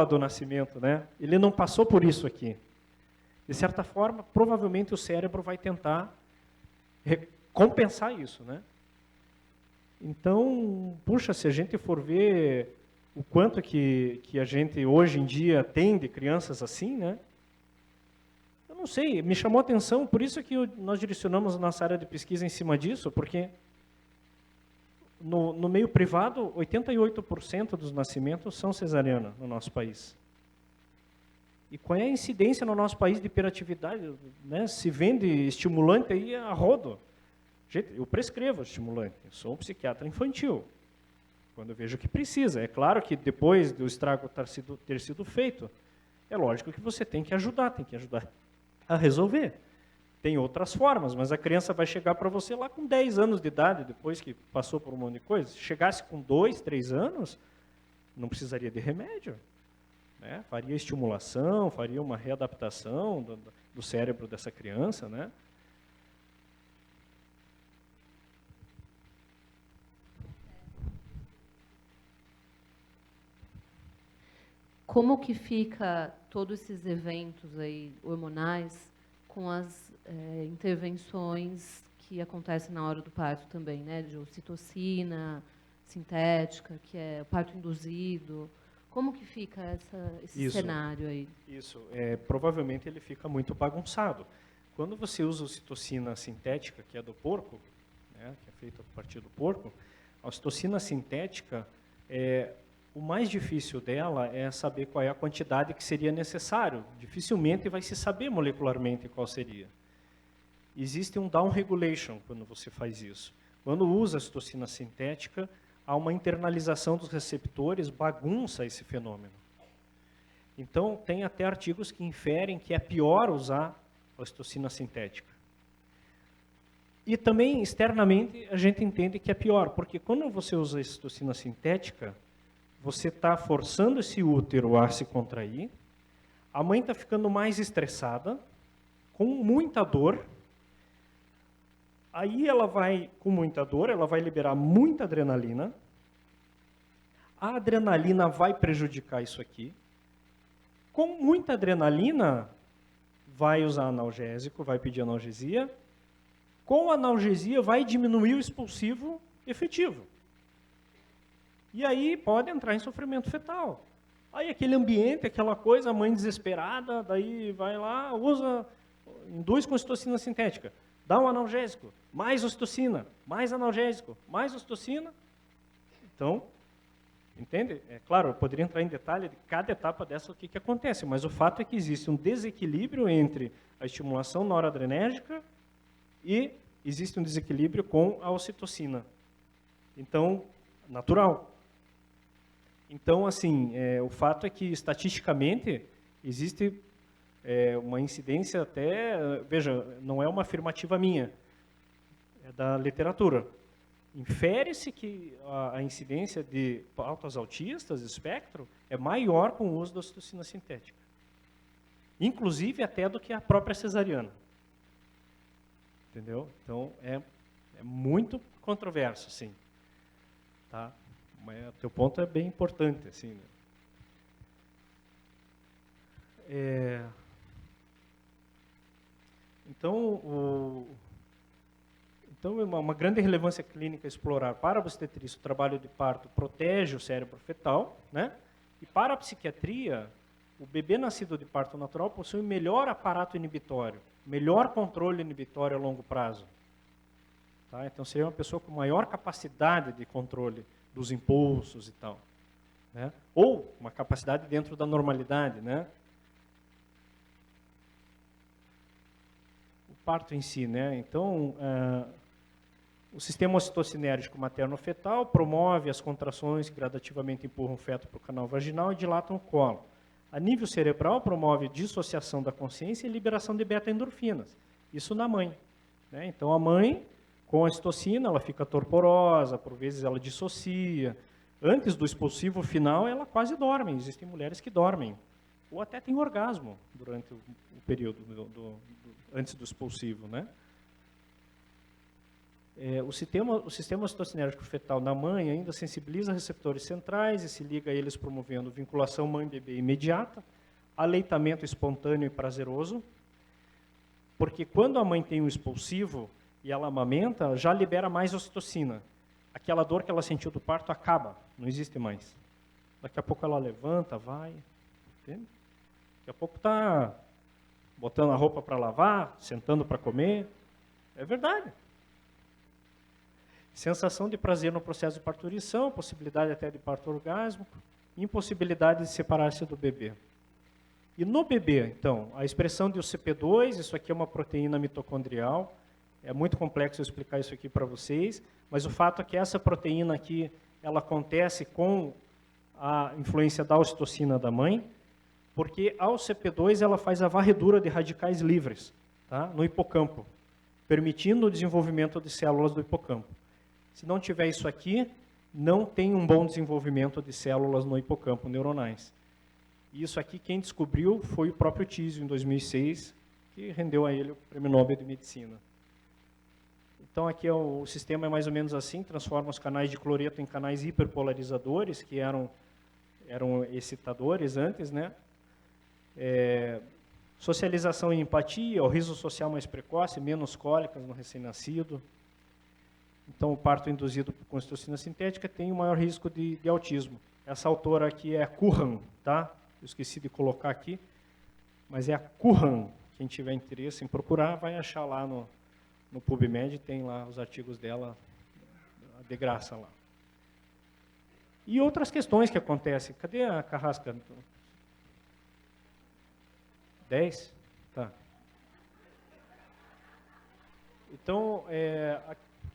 S1: do nascimento, né? Ele não passou por isso aqui. De certa forma, provavelmente o cérebro vai tentar compensar isso, né? Então, puxa, se a gente for ver o quanto que a gente hoje em dia tem de crianças assim, né? Eu não sei, me chamou a atenção, por isso que nós direcionamos a nossa área de pesquisa em cima disso, porque no meio privado, 88% dos nascimentos são cesariana no nosso país. E qual é a incidência no nosso país de hiperatividade? Né? Se vende estimulante aí a rodo. Gente, eu prescrevo estimulante, eu sou um psiquiatra infantil, quando eu vejo que precisa. É claro que depois do estrago ter sido feito, é lógico que você tem que ajudar a resolver. Tem outras formas, mas a criança vai chegar para você lá com 10 anos de idade, depois que passou por um monte de coisa. Se chegasse com 2, 3 anos, não precisaria de remédio. Né? Faria estimulação, faria uma readaptação do cérebro dessa criança, né?
S2: Como que fica todos esses eventos aí hormonais com as intervenções que acontecem na hora do parto também, né? De ocitocina sintética, que é o parto induzido. Como que fica esse cenário aí?
S1: Isso, provavelmente ele fica muito bagunçado. Quando você usa ocitocina sintética, que é do porco, né, que é feita a partir do porco, a ocitocina sintética, o mais difícil dela é saber qual é a quantidade que seria necessário. Dificilmente vai se saber molecularmente qual seria. Existe um down regulation quando você faz isso. Quando usa a ocitocina sintética, há uma internalização dos receptores, bagunça esse fenômeno. Então, tem até artigos que inferem que é pior usar a ocitocina sintética. E também, externamente, a gente entende que é pior, porque quando você usa a ocitocina sintética, você está forçando esse útero a se contrair, a mãe está ficando mais estressada, com muita dor, aí ela vai, com muita dor, ela vai liberar muita adrenalina, a adrenalina vai prejudicar isso aqui, com muita adrenalina, vai usar analgésico, vai pedir analgesia, com analgesia vai diminuir o expulsivo efetivo. E aí pode entrar em sofrimento fetal. Aí aquele ambiente, aquela coisa, a mãe desesperada, daí vai lá, induz com ocitocina sintética, dá um analgésico, mais ocitocina, mais analgésico, mais ocitocina. Então, entende? É claro, eu poderia entrar em detalhe de cada etapa dessa, o que acontece, mas o fato é que existe um desequilíbrio entre a estimulação noradrenérgica e existe um desequilíbrio com a ocitocina. Então, natural. Então, assim, o fato é que, estatisticamente, existe uma incidência até... Veja, não é uma afirmativa minha, é da literatura. Infere-se que a incidência de pautas autistas, espectro, é maior com o uso da ocitocina sintética. Inclusive, até do que a própria cesariana. Entendeu? Então, é muito controverso, sim. Tá? Mas o teu ponto é bem importante, assim, né? Então, é uma grande relevância clínica explorar para a obstetrícia o trabalho de parto protege o cérebro fetal, né? E para a psiquiatria, o bebê nascido de parto natural possui melhor aparato inibitório, melhor controle inibitório a longo prazo. Tá? Então, seria uma pessoa com maior capacidade de controle dos impulsos e tal. Né? Ou uma capacidade dentro da normalidade, né? parto em si, né? Então, o sistema ocitocinérgico materno-fetal promove as contrações que gradativamente empurram o feto para o canal vaginal e dilatam o colo. A nível cerebral, promove dissociação da consciência e liberação de beta-endorfinas. Isso na mãe, né? Então, a mãe, com a ocitocina, ela fica torporosa, por vezes ela dissocia. Antes do expulsivo final, ela quase dorme. Existem mulheres que dormem. Ou até tem orgasmo durante o período antes do expulsivo, né? O sistema ocitocinérgico fetal na mãe ainda sensibiliza receptores centrais e se liga a eles promovendo vinculação mãe-bebê imediata, aleitamento espontâneo e prazeroso, porque quando a mãe tem um expulsivo e ela amamenta, já libera mais ocitocina. Aquela dor que ela sentiu do parto acaba, não existe mais. Daqui a pouco ela levanta, vai, entende? Daqui a pouco está botando a roupa para lavar, sentando para comer. É verdade. Sensação de prazer no processo de parturição, possibilidade até de parto orgásmico, impossibilidade de separar-se do bebê. E no bebê, então, a expressão de UCP2, isso aqui é uma proteína mitocondrial, é muito complexo eu explicar isso aqui para vocês, mas o fato é que essa proteína aqui, ela acontece com a influência da ocitocina da mãe, porque a UCP2 ela faz a varredura de radicais livres, tá, no hipocampo, permitindo o desenvolvimento de células do hipocampo. Se não tiver isso aqui, não tem um bom desenvolvimento de células no hipocampo neuronais. E isso aqui, quem descobriu foi o próprio Tísio, em 2006, que rendeu a ele o Prêmio Nobel de Medicina. Então, aqui o sistema é mais ou menos assim, transforma os canais de cloreto em canais hiperpolarizadores, que eram excitadores antes, né? Socialização e empatia, o riso social mais precoce, menos cólicas no recém-nascido. Então, o parto induzido com ocitocina sintética tem o maior risco de autismo. Essa autora aqui é a Curran, tá? Eu esqueci de colocar aqui, mas é a Curran. Quem tiver interesse em procurar, vai achar lá no PubMed, tem lá os artigos dela de graça lá. E outras questões que acontecem. Cadê a Carrasca? 10? Tá. Então,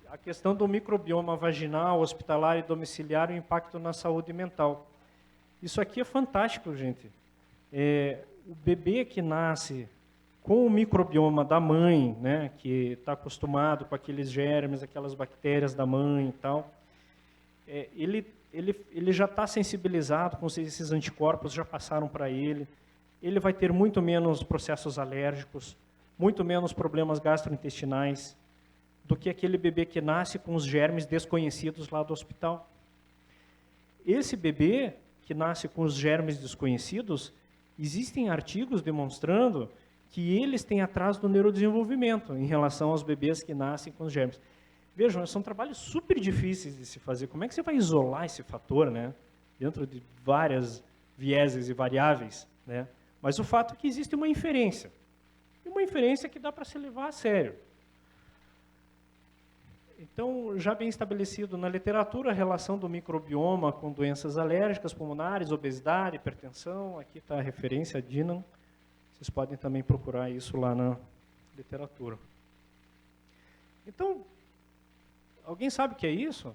S1: a questão do microbioma vaginal, hospitalar e domiciliar e o impacto na saúde mental. Isso aqui é fantástico, gente. O bebê que nasce com o microbioma da mãe, né, que está acostumado com aqueles germes, aquelas bactérias da mãe e tal, ele já está sensibilizado, com esses anticorpos já passaram para ele. Ele vai ter muito menos processos alérgicos, muito menos problemas gastrointestinais, do que aquele bebê que nasce com os germes desconhecidos lá do hospital. Esse bebê que nasce com os germes desconhecidos, existem artigos demonstrando que eles têm atraso no neurodesenvolvimento em relação aos bebês que nascem com os germes. Vejam, são trabalhos super difíceis de se fazer. Como é que você vai isolar esse fator, né, dentro de várias vieses e variáveis, né? Mas o fato é que existe uma inferência. E uma inferência que dá para se levar a sério. Então, já bem estabelecido na literatura a relação do microbioma com doenças alérgicas, pulmonares, obesidade, hipertensão. Aqui está a referência a Dinan. Vocês podem também procurar isso lá na literatura. Então, alguém sabe o que é isso?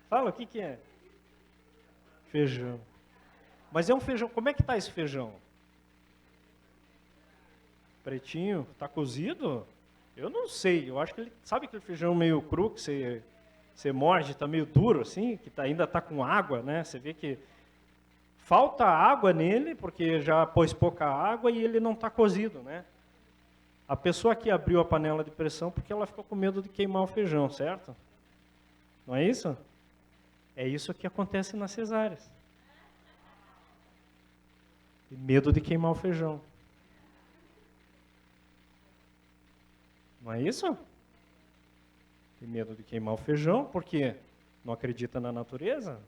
S1: Fala, o que é? Feijão. Mas é um feijão, como é que está esse feijão? Pretinho, está cozido? Eu não sei, eu acho que ele, sabe aquele feijão meio cru que você morde, está meio duro assim, que ainda está com água, né? Você vê que falta água nele, porque já pôs pouca água e ele não está cozido, né? A pessoa que abriu a panela de pressão porque ela ficou com medo de queimar o feijão, certo? Não é isso? É isso que acontece nas cesáreas. E medo de queimar o feijão. Não é isso? Tem medo de queimar o feijão, porque não acredita na natureza?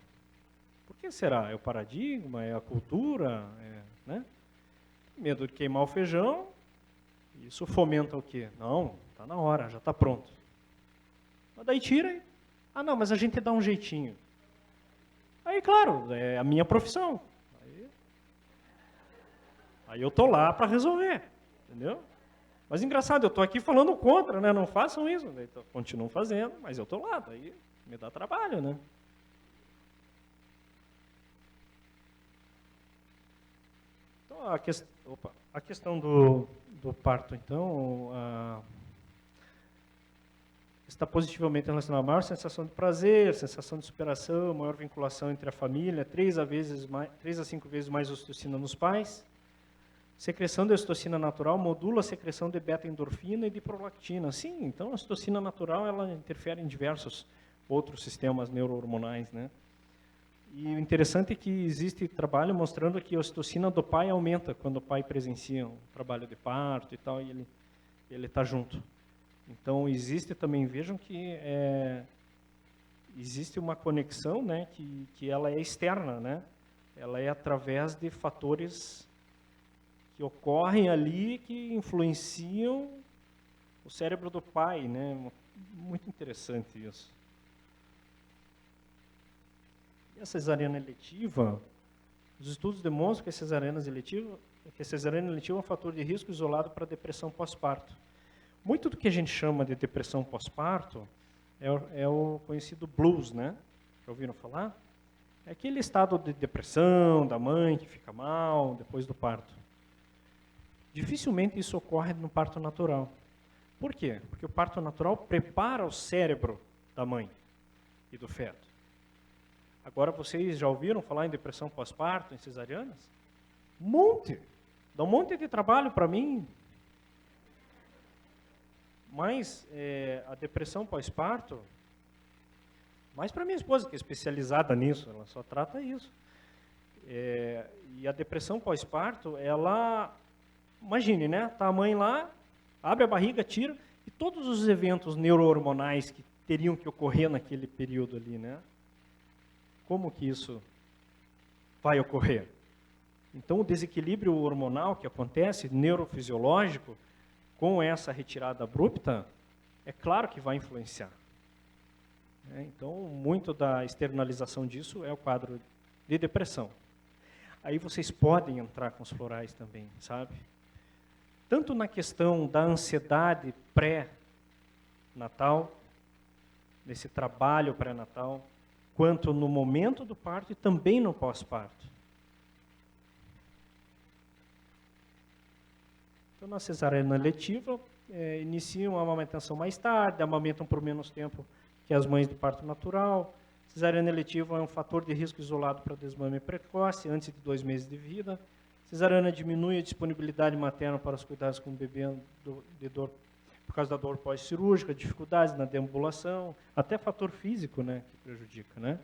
S1: Por que será? É o paradigma? É a cultura? Né? Medo de queimar o feijão, isso fomenta o quê? Não, está na hora, já está pronto. Mas daí tira e... não, mas a gente dá um jeitinho. Aí, claro, é a minha profissão. Aí, Aí eu estou lá para resolver, entendeu? Mas engraçado, eu estou aqui falando contra, né? Não façam isso. Então, continuo fazendo, mas eu estou lá, daí me dá trabalho, né? Então, a questão do parto, então, está positivamente relacionada a maior sensação de prazer, sensação de superação, maior vinculação entre a família, 3 a 5 vezes mais ocitocina nos pais. Secreção de ocitocina natural modula a secreção de beta-endorfina e de prolactina. Sim, então a ocitocina natural ela interfere em diversos outros sistemas neurohormonais, né? E o interessante é que existe trabalho mostrando que a ocitocina do pai aumenta quando o pai presencia um trabalho de parto e tal, e ele está junto. Então existe também, vejam que existe uma conexão, né, que ela é externa, né? Ela é através de fatores que ocorrem ali, que influenciam o cérebro do pai, né? Muito interessante isso. E a cesariana eletiva, os estudos demonstram que a cesariana eletiva é um fator de risco isolado para depressão pós-parto. Muito do que a gente chama de depressão pós-parto é o conhecido blues, né? Já ouviram falar? É aquele estado de depressão da mãe que fica mal depois do parto. Dificilmente isso ocorre no parto natural. Por quê? Porque o parto natural prepara o cérebro da mãe e do feto. Agora, vocês já ouviram falar em depressão pós-parto, em cesarianas? Um monte. Dá um monte de trabalho para mim. Mas a depressão pós-parto, mais para minha esposa, que é especializada nisso, ela só trata isso. E a depressão pós-parto, ela... Imagine, né? Tá a mãe lá, abre a barriga, tira, e todos os eventos neurohormonais que teriam que ocorrer naquele período ali, né? Como que isso vai ocorrer? Então, o desequilíbrio hormonal que acontece, neurofisiológico, com essa retirada abrupta, é claro que vai influenciar. Então, muito da externalização disso é o quadro de depressão. Aí vocês podem entrar com os florais também, sabe? Tanto na questão da ansiedade pré-natal, nesse trabalho pré-natal, quanto no momento do parto e também no pós-parto. Então, na cesariana eletiva, iniciam a amamentação mais tarde, amamentam por menos tempo que as mães de parto natural. Cesariana eletiva é um fator de risco isolado para desmame precoce, antes de 2 meses de vida. Cesariana diminui a disponibilidade materna para os cuidados com o bebê de dor, por causa da dor pós-cirúrgica, dificuldades na deambulação, até fator físico, né, que prejudica, né?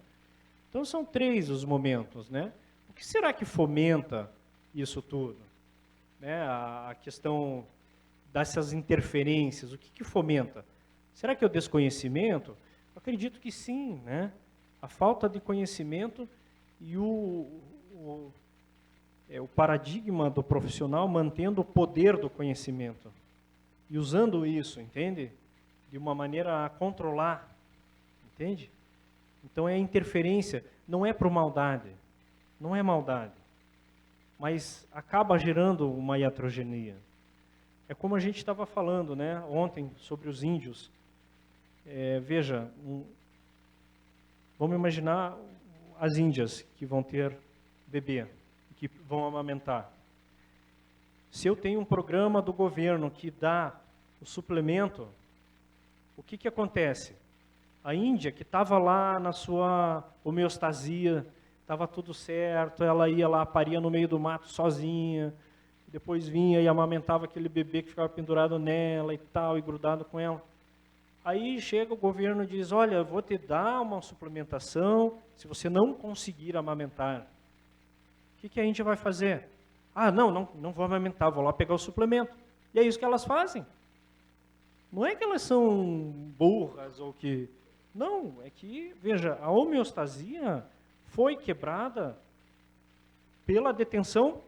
S1: Então, são 3 os momentos, né? O que será que fomenta isso tudo? Né, a questão dessas interferências, o que fomenta? Será que é o desconhecimento? Eu acredito que sim, né? A falta de conhecimento e o paradigma do profissional mantendo o poder do conhecimento e usando isso, entende? De uma maneira a controlar, entende? Então é interferência, não é por maldade, não é maldade, mas acaba gerando uma iatrogenia. É como a gente estava falando, né, ontem sobre os índios. Veja, vamos imaginar as índias que vão ter bebê, que vão amamentar. Se eu tenho um programa do governo que dá o suplemento, o que acontece? A Índia, que estava lá na sua homeostasia, estava tudo certo, ela ia lá, paria no meio do mato sozinha, depois vinha e amamentava aquele bebê que ficava pendurado nela e tal, e grudado com ela. Aí chega o governo e diz, olha, eu vou te dar uma suplementação se você não conseguir amamentar. O que a gente vai fazer? Ah, não vou amamentar, vou lá pegar o suplemento. E é isso que elas fazem. Não é que elas são burras ou que... Não, é que, veja, a homeostasia foi quebrada pela detenção,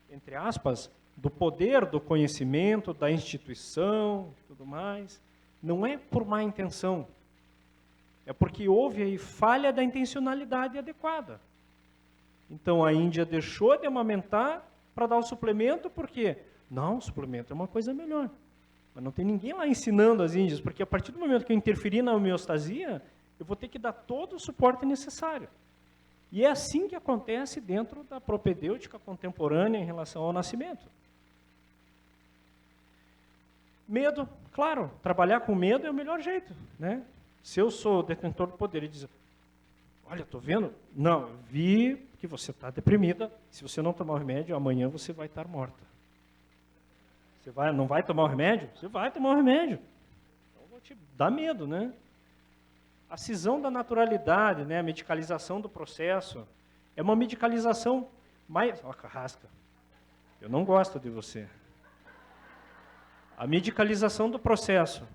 S1: entre aspas, do poder, do conhecimento, da instituição, tudo mais. Não é por má intenção. É porque houve aí falha da intencionalidade adequada. Então, a Índia deixou de amamentar para dar o suplemento, por quê? Não, o suplemento é uma coisa melhor. Mas não tem ninguém lá ensinando as índias, porque a partir do momento que eu interferir na homeostasia, eu vou ter que dar todo o suporte necessário. E é assim que acontece dentro da propedêutica contemporânea em relação ao nascimento. Medo, claro, trabalhar com medo é o melhor jeito, né? Se eu sou detentor do poder e dizer, olha, estou vendo? Não, eu vi que você está deprimida, se você não tomar o remédio, amanhã você vai estar morta. Você não vai tomar o remédio? Você vai tomar o remédio. Então, vou te dar medo, né? A cisão da naturalidade, né? A medicalização do processo, é uma medicalização mais... Ó, carrasca, eu não gosto de você. A medicalização do processo.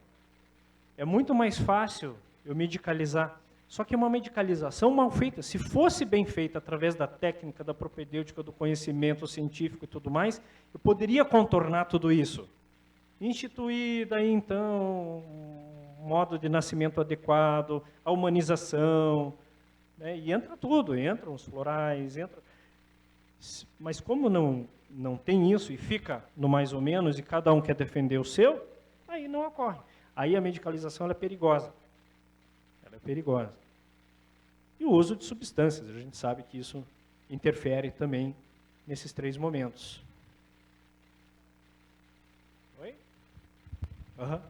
S1: É muito mais fácil eu medicalizar. Só que é uma medicalização mal feita. Se fosse bem feita através da técnica, da propedêutica, do conhecimento científico e tudo mais, eu poderia contornar tudo isso. Instituir daí, então, um modo de nascimento adequado, a humanização, né? E entra tudo, entram os florais, entra... Mas como não tem isso e fica no mais ou menos e cada um quer defender o seu, aí não ocorre. Aí a medicalização ela é perigosa. Ela é perigosa. E o uso de substâncias, a gente sabe que isso interfere também nesses 3 momentos. Oi? Aham.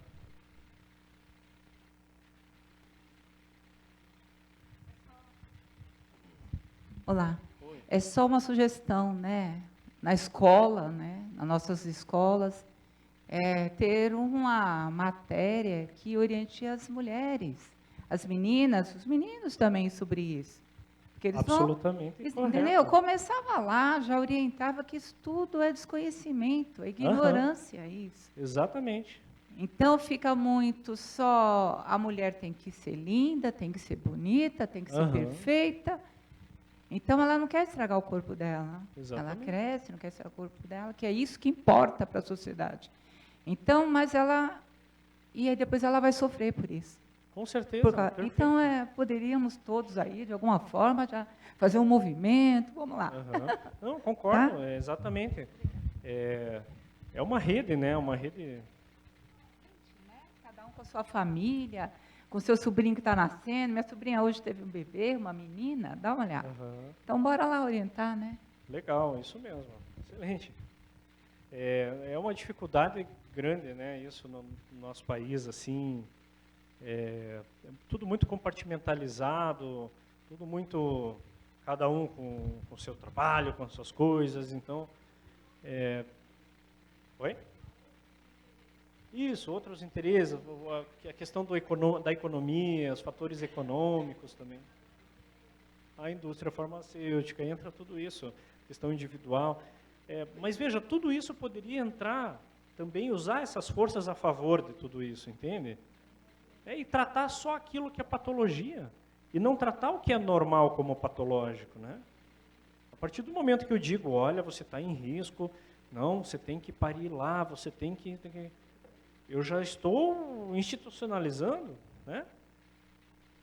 S3: Olá.
S1: Oi.
S3: É só uma sugestão, né? Na escola, né? Nas nossas escolas, ter uma matéria que oriente as mulheres, as meninas, os meninos também sobre isso. Porque eles
S1: Absolutamente
S3: não, entendeu? Começava lá, já orientava que isso tudo é desconhecimento, é ignorância, isso.
S1: Exatamente.
S3: Então fica muito só a mulher tem que ser linda, tem que ser bonita, tem que ser perfeita. Então ela não quer estragar o corpo dela.
S1: Exatamente.
S3: Ela cresce, não quer estragar o corpo dela, que é isso que importa para a sociedade. Então, mas ela... E aí depois ela vai sofrer por isso.
S1: Com certeza.
S3: Então, poderíamos todos aí, de alguma forma, já fazer um movimento, vamos lá.
S1: Não, concordo,
S3: Tá?
S1: exatamente. É uma rede, né? Uma rede...
S3: Cada um com a sua família, com o seu sobrinho que está nascendo. Minha sobrinha hoje teve um bebê, uma menina, dá uma olhada. Então, bora lá orientar, né?
S1: Legal, isso mesmo. Excelente. É uma dificuldade grande, né? Isso no nosso país, assim, é tudo muito compartimentalizado, tudo muito, cada um com o seu trabalho, com as suas coisas, então... Oi? Isso, outros interesses, a questão da economia, os fatores econômicos também. A indústria farmacêutica, entra tudo isso, questão individual. Mas veja, tudo isso poderia entrar, também usar essas forças a favor de tudo isso, entende? E tratar só aquilo que é patologia, e não tratar o que é normal como patológico, né? A partir do momento que eu digo, olha, você está em risco, não, você tem que parir lá, você tem que... Eu já estou institucionalizando, né?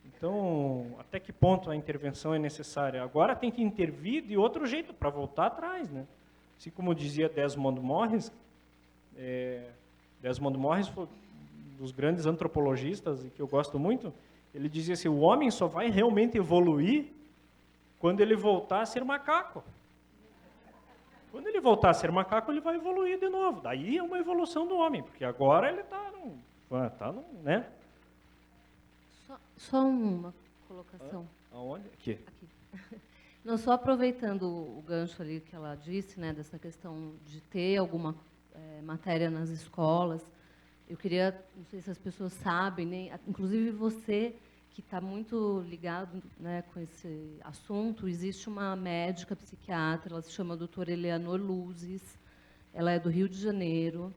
S1: Então, até que ponto a intervenção é necessária? Agora tem que intervir de outro jeito, para voltar atrás, né? Assim como dizia Desmond Morris, Desmond Morris foi um dos grandes antropologistas, e que eu gosto muito, ele dizia assim, o homem só vai realmente evoluir quando ele voltar a ser macaco. Quando ele voltar a ser macaco, ele vai evoluir de novo. Daí é uma evolução do homem, porque agora ele está né?
S2: Só uma colocação.
S1: Aonde? Aqui.
S2: Não, só aproveitando o gancho ali que ela disse, né, dessa questão de ter alguma matéria nas escolas, eu queria, não sei se as pessoas sabem, né, inclusive você que está muito ligado, né, com esse assunto, existe uma médica psiquiatra, ela se chama doutora Eleanor Luzes, ela é do Rio de Janeiro,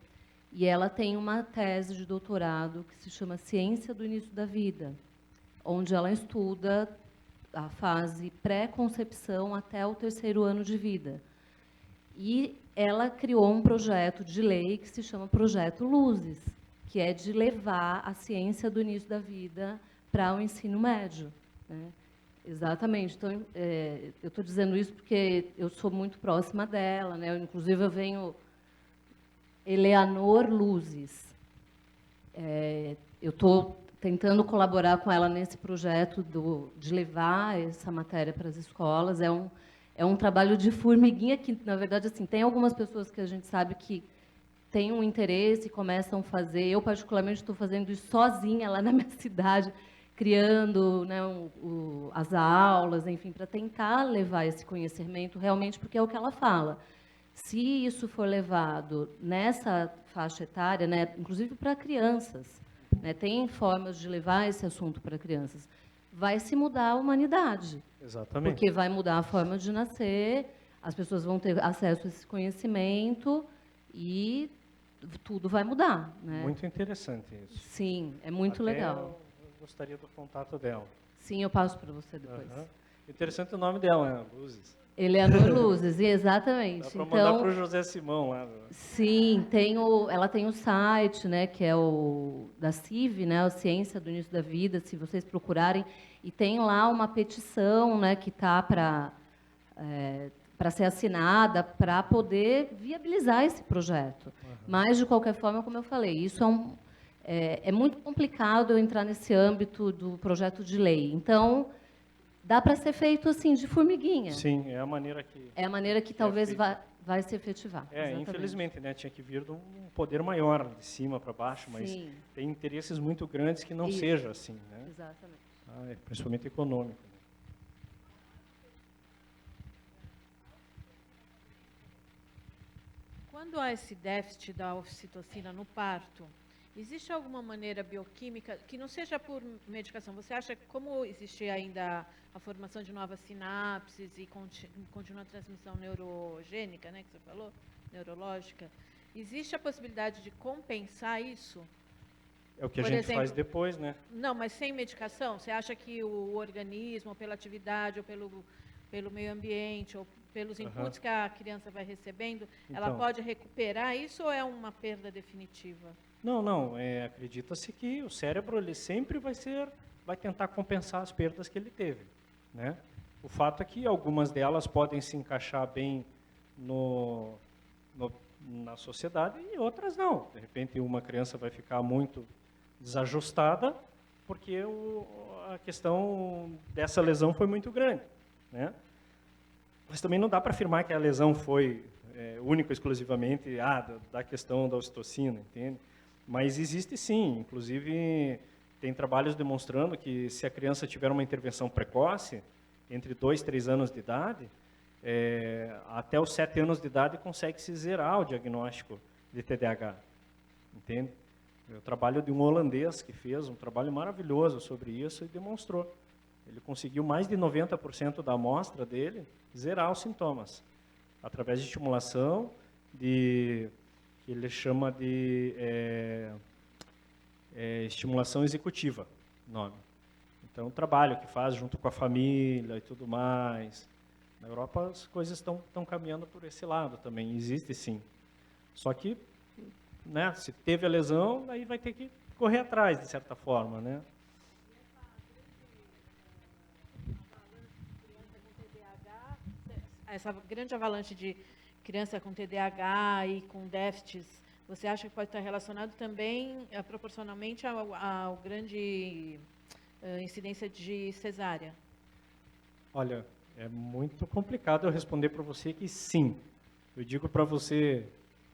S2: e ela tem uma tese de doutorado que se chama Ciência do Início da Vida, onde ela estuda a fase pré-concepção até o 3º ano de vida. E ela criou um projeto de lei que se chama Projeto Luzes, que é de levar a ciência do início da vida para o ensino médio, né? Exatamente. Então, eu estou dizendo isso porque eu sou muito próxima dela, né? Inclusive, eu venho Eleanor Luzes. Eu estou tentando colaborar com ela nesse projeto de levar essa matéria para as escolas. É um trabalho de formiguinha que, na verdade, assim, tem algumas pessoas que a gente sabe que têm um interesse e começam a fazer. Eu, particularmente, estou fazendo isso sozinha lá na minha cidade, criando, né, as aulas, enfim, para tentar levar esse conhecimento realmente, porque é o que ela fala. Se isso for levado nessa faixa etária, né, inclusive para crianças, né, tem formas de levar esse assunto para crianças, vai se mudar a humanidade.
S1: Exatamente.
S2: Porque vai mudar a forma de nascer, as pessoas vão ter acesso a esse conhecimento e tudo vai mudar, né?
S1: Muito interessante isso.
S2: Sim, é muito
S1: Até
S2: legal.
S1: Eu gostaria do contato dela.
S2: Sim, eu passo para você depois.
S1: Aham. Interessante o nome dela, né? Luzes.
S2: Eleanor Luzes,
S1: Dá
S2: exatamente.
S1: para mandar para o José Simão lá.
S2: Sim, ela tem o site, né, que é o da CIV, né, a Ciência do Início da Vida, se vocês procurarem, e tem lá uma petição, né, que está para ser assinada para poder viabilizar esse projeto. Mas, de qualquer forma, como eu falei, isso é muito complicado eu entrar nesse âmbito do projeto de lei. Então, dá para ser feito assim, de formiguinha.
S1: Sim, é a maneira que...
S2: É a maneira que talvez vai se efetivar.
S1: Exatamente. Infelizmente, né, tinha que vir de um poder maior, de cima para baixo, mas
S2: Sim.
S1: tem interesses muito grandes que não
S2: Isso.
S1: seja assim, né?
S2: Exatamente.
S1: Principalmente econômico. Né?
S4: Quando há esse déficit da ocitocina no parto, existe alguma maneira bioquímica que não seja por medicação? Você acha que como existe ainda a formação de novas sinapses e continua a transmissão neurogênica, né, que você falou, neurológica, existe a possibilidade de compensar isso?
S1: É o que a
S4: Por
S1: gente
S4: exemplo,
S1: faz depois, né?
S4: Não, mas sem medicação? Você acha que o organismo, ou pela atividade, ou pelo meio ambiente, ou pelos inputs que a criança vai recebendo, ela
S1: Então.
S4: pode recuperar isso ou é uma perda definitiva?
S1: Não. Acredita-se que o cérebro ele sempre vai tentar compensar as perdas que ele teve, né? O fato é que algumas delas podem se encaixar bem na sociedade e outras não. De repente, uma criança vai ficar muito desajustada porque a questão dessa lesão foi muito grande, né? Mas também não dá para afirmar que a lesão foi única exclusivamente da questão da ocitocina, entende? Mas existe sim, inclusive tem trabalhos demonstrando que se a criança tiver uma intervenção precoce, entre 2 e 3 anos de idade, até os 7 anos de idade consegue-se zerar o diagnóstico de TDAH, entende? É o trabalho de um holandês que fez um trabalho maravilhoso sobre isso e demonstrou. Ele conseguiu mais de 90% da amostra dele zerar os sintomas, através de estimulação que ele chama de estimulação executiva, nome. Então, um trabalho que faz junto com a família e tudo mais. Na Europa, as coisas estão caminhando por esse lado também, existe sim. Só que, né, se teve a lesão, aí vai ter que correr atrás, de certa forma, né?
S4: Essa grande avalanche de criança com TDAH e com déficits, você acha que pode estar relacionado também proporcionalmente ao grande incidência de cesárea?
S1: Olha, é muito complicado eu responder para você que sim. Eu digo para você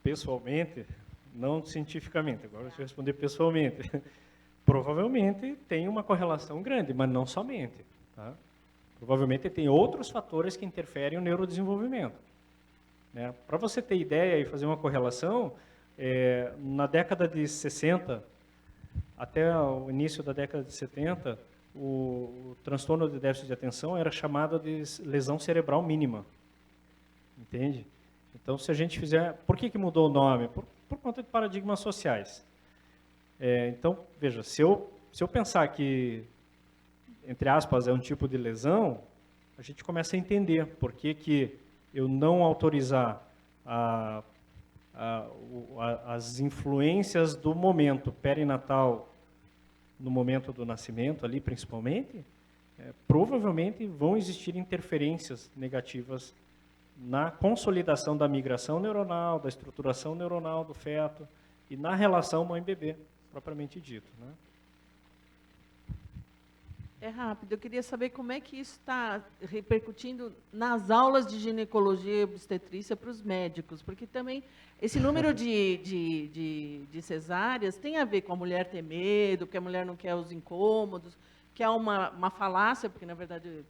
S1: pessoalmente, não cientificamente, agora deixa eu responder pessoalmente. Provavelmente tem uma correlação grande, mas não somente, tá? Provavelmente tem outros fatores que interferem no neurodesenvolvimento, né? Para você ter ideia e fazer uma correlação, na década de 60 até o início da década de 70, o transtorno de déficit de atenção era chamado de lesão cerebral mínima, entende? Então, se a gente fizer... Por que mudou o nome? Por conta de paradigmas sociais. Então, veja, se eu pensar que, entre aspas, é um tipo de lesão, a gente começa a entender por que eu não autorizar as influências do momento perinatal, no momento do nascimento ali, principalmente, provavelmente vão existir interferências negativas na consolidação da migração neuronal, da estruturação neuronal do feto e na relação mãe-bebê, propriamente dito, né?
S5: É rápido, eu queria saber como é que isso está repercutindo nas aulas de ginecologia e obstetrícia para os médicos, porque também esse número de cesáreas tem a ver com a mulher ter medo, que a mulher não quer os incômodos, que é uma falácia, porque, na verdade,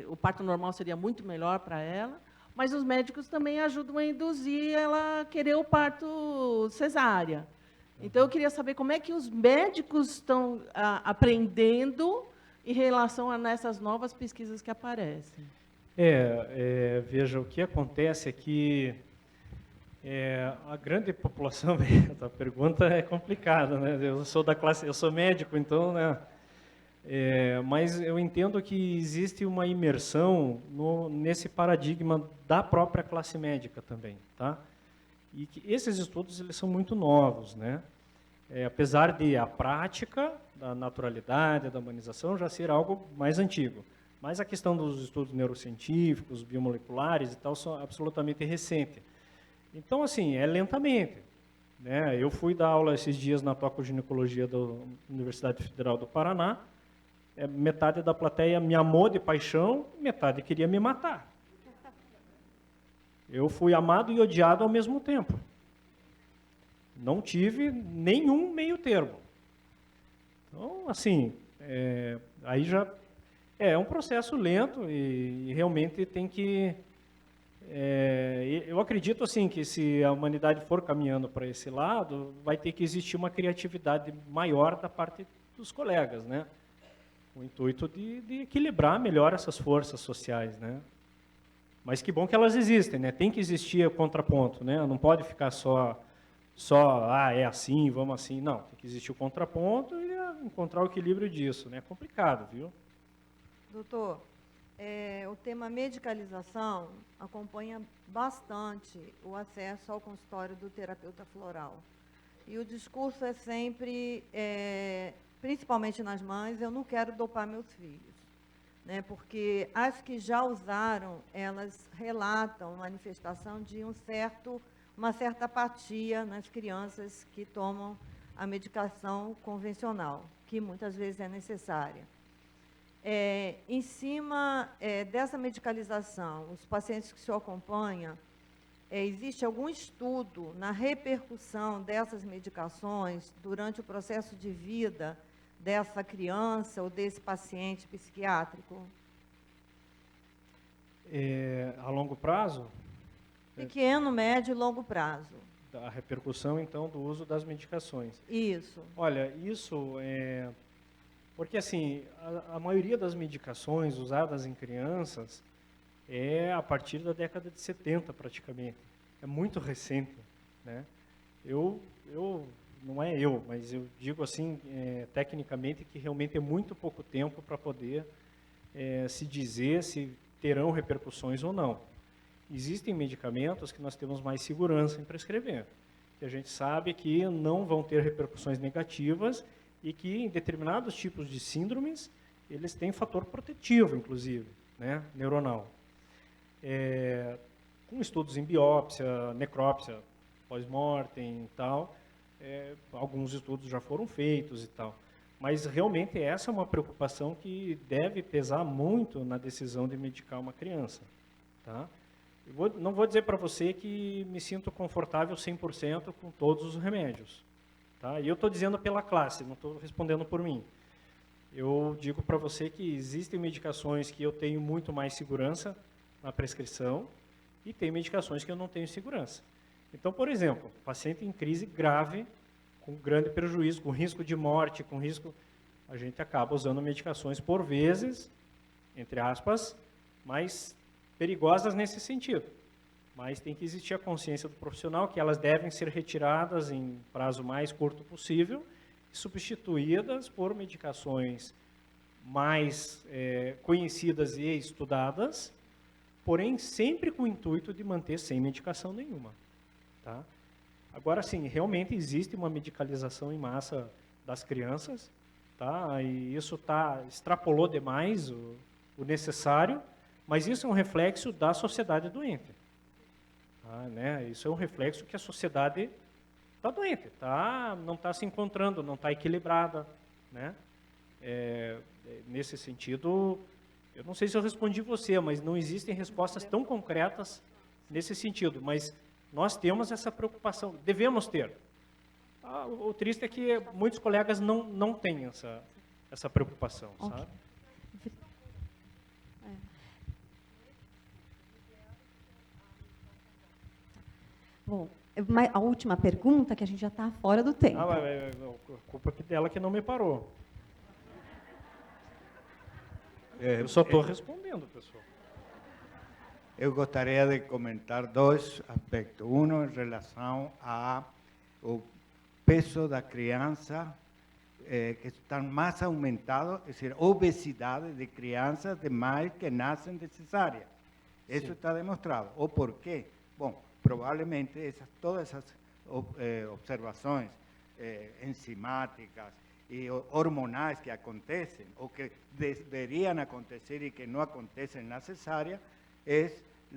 S5: o parto normal seria muito melhor para ela, mas os médicos também ajudam a induzir ela a querer o parto cesárea. Então, eu queria saber como é que os médicos estão aprendendo em relação a nessas novas pesquisas que aparecem.
S1: Veja, o que acontece é que a grande população, a pergunta é complicada, né? Eu sou médico, então, né? Mas eu entendo que existe uma imersão nesse paradigma da própria classe médica também, tá? E que esses estudos eles são muito novos, né? Apesar de a prática da naturalidade, da humanização já ser algo mais antigo, mas a questão dos estudos neurocientíficos, biomoleculares e tal são absolutamente recente. Então, assim, lentamente, né? Eu fui dar aula esses dias na tocoginecologia da Universidade Federal do Paraná. Metade da plateia me amou de paixão, metade queria me matar. Eu fui amado e odiado ao mesmo tempo. Não tive nenhum meio termo. Então, assim, aí já é um processo lento e realmente tem que... eu acredito, assim, que se a humanidade for caminhando para esse lado, vai ter que existir uma criatividade maior da parte dos colegas, né? O intuito de equilibrar melhor essas forças sociais, né? Mas que bom que elas existem, né? Tem que existir o contraponto, né? Não pode ficar só é assim, vamos assim. Não, tem que existir o contraponto e encontrar o equilíbrio disso, né? É complicado, viu?
S6: Doutor, o tema medicalização acompanha bastante o acesso ao consultório do terapeuta floral. E o discurso é sempre, principalmente nas mães, eu não quero dopar meus filhos. Né, porque as que já usaram, elas relatam manifestação de uma certa apatia nas crianças que tomam a medicação convencional, que muitas vezes é necessária. Em cima dessa medicalização, os pacientes que o senhor acompanha, existe algum estudo na repercussão dessas medicações durante o processo de vida dessa criança ou desse paciente psiquiátrico?
S1: A longo prazo?
S6: Pequeno, médio e longo prazo.
S1: A repercussão, então, do uso das medicações.
S6: Isso.
S1: Olha, isso porque, assim, a maioria das medicações usadas em crianças é a partir da década de 70, praticamente. É muito recente, né? Não é eu, mas eu digo assim, tecnicamente, que realmente é muito pouco tempo para poder se dizer se terão repercussões ou não. Existem medicamentos que nós temos mais segurança em prescrever, que a gente sabe que não vão ter repercussões negativas e que em determinados tipos de síndromes, eles têm fator protetivo, inclusive, né, neuronal. Com estudos em biópsia, necrópsia, pós-mortem e tal, alguns estudos já foram feitos e tal. Mas realmente essa é uma preocupação que deve pesar muito na decisão de medicar uma criança. Tá? Não vou dizer para você que me sinto confortável 100% com todos os remédios. Tá? E eu estou dizendo pela classe, não estou respondendo por mim. Eu digo para você que existem medicações que eu tenho muito mais segurança na prescrição e tem medicações que eu não tenho segurança. Então, por exemplo, paciente em crise grave, com grande prejuízo, com risco de morte, a gente acaba usando medicações por vezes, entre aspas, mais perigosas nesse sentido. Mas tem que existir a consciência do profissional que elas devem ser retiradas em prazo mais curto possível e substituídas por medicações mais conhecidas e estudadas, porém sempre com o intuito de manter sem medicação nenhuma. Tá? Agora, sim, realmente existe uma medicalização em massa das crianças, tá? E isso extrapolou demais o necessário, mas isso é um reflexo da sociedade doente. Tá, né? Isso é um reflexo que a sociedade está doente, não está se encontrando, não está equilibrada, né? Nesse sentido, eu não sei se eu respondi você, mas não existem respostas tão concretas nesse sentido, mas nós temos essa preocupação, devemos ter. O triste é que muitos colegas não têm essa preocupação,
S7: Ok.
S1: sabe?
S7: Bom, a última pergunta, que a gente já está fora do tempo.
S1: A culpa é dela que não me parou. Eu só estou respondendo, pessoal.
S8: Eu gostaria de comentar dois aspectos. Um, em relação ao peso da criança, que está mais aumentado, é dizer, obesidade de crianças demais que nascem de cesárea. Isso está demonstrado. O por quê? Bom, provavelmente todas essas observações enzimáticas e hormonais que acontecem, ou que deveriam acontecer e que não acontecem na cesárea, é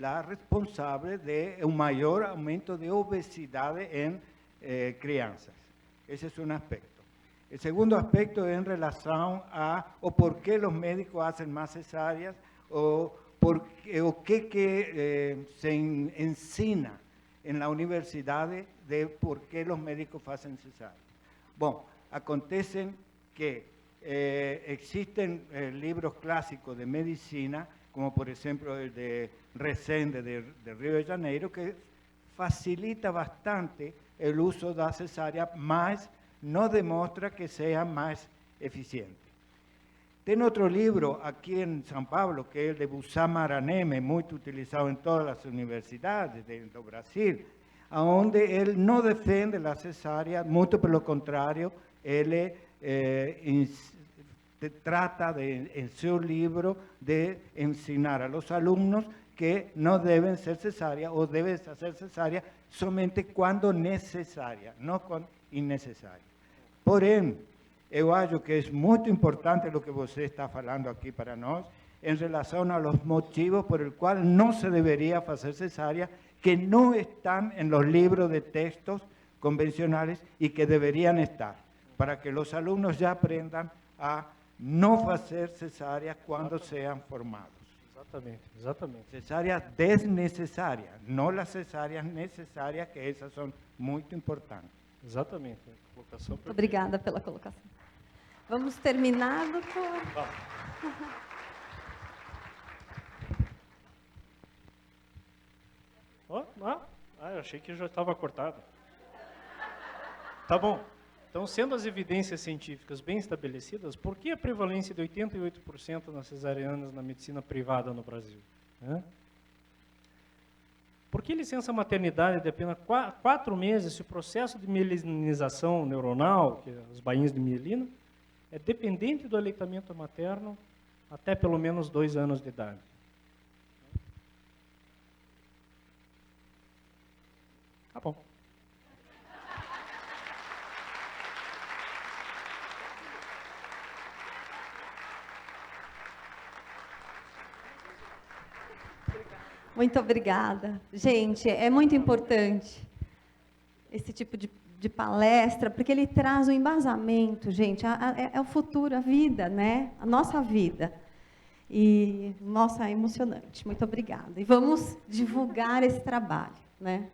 S8: a responsável de um maior aumento de obesidade em crianças. Esse é um aspecto. O segundo aspecto é em relação ao porquê os médicos fazem mais cesáreas, o que se ensina na universidade de por que os médicos fazem cesáreas. Bom, acontece que existen libros clásicos de medicina, como por ejemplo el de Resende de Río de Janeiro, que facilita bastante el uso de la cesárea, mas no demuestra que sea más eficiente. Tem otro libro aquí en San Pablo, que es el de Busama Araneme, muy utilizado en todas las universidades de Brasil, donde él no defiende la cesárea, mucho por lo contrario, él trata en su libro de enseñar a los alumnos que no deben ser cesárea o deben hacer cesárea somente cuando necesaria, no cuando innecesaria. Porém, eu acho que é muito importante o que você está falando aqui para nós, em relação aos motivos por os quais não se deveria fazer cesárea, que não estão em los libros de textos convencionais e que deveriam estar, para que os alunos já aprendam a não fazer cesárea quando sejam formados.
S1: Exatamente.
S8: Cesárea desnecessária, não as cesáreas necessárias, que essas são muito importantes.
S1: Exatamente. Colocação
S7: Muito obrigada pela colocação. Vamos terminar, doutor?
S1: Eu achei que já estava cortado. Tá bom. Então, sendo as evidências científicas bem estabelecidas, por que a prevalência de 88% nas cesarianas na medicina privada no Brasil? Por que licença maternidade de apenas 4 meses se o processo de mielinização neuronal, que é os bainhos de mielina, é dependente do aleitamento materno até pelo menos 2 anos de idade? Tá bom.
S7: Muito obrigada. Gente, é muito importante esse tipo de palestra, porque ele traz o embasamento, gente, é o futuro, a vida, né? A nossa vida. E, nossa, é emocionante. Muito obrigada. E vamos divulgar esse trabalho, né?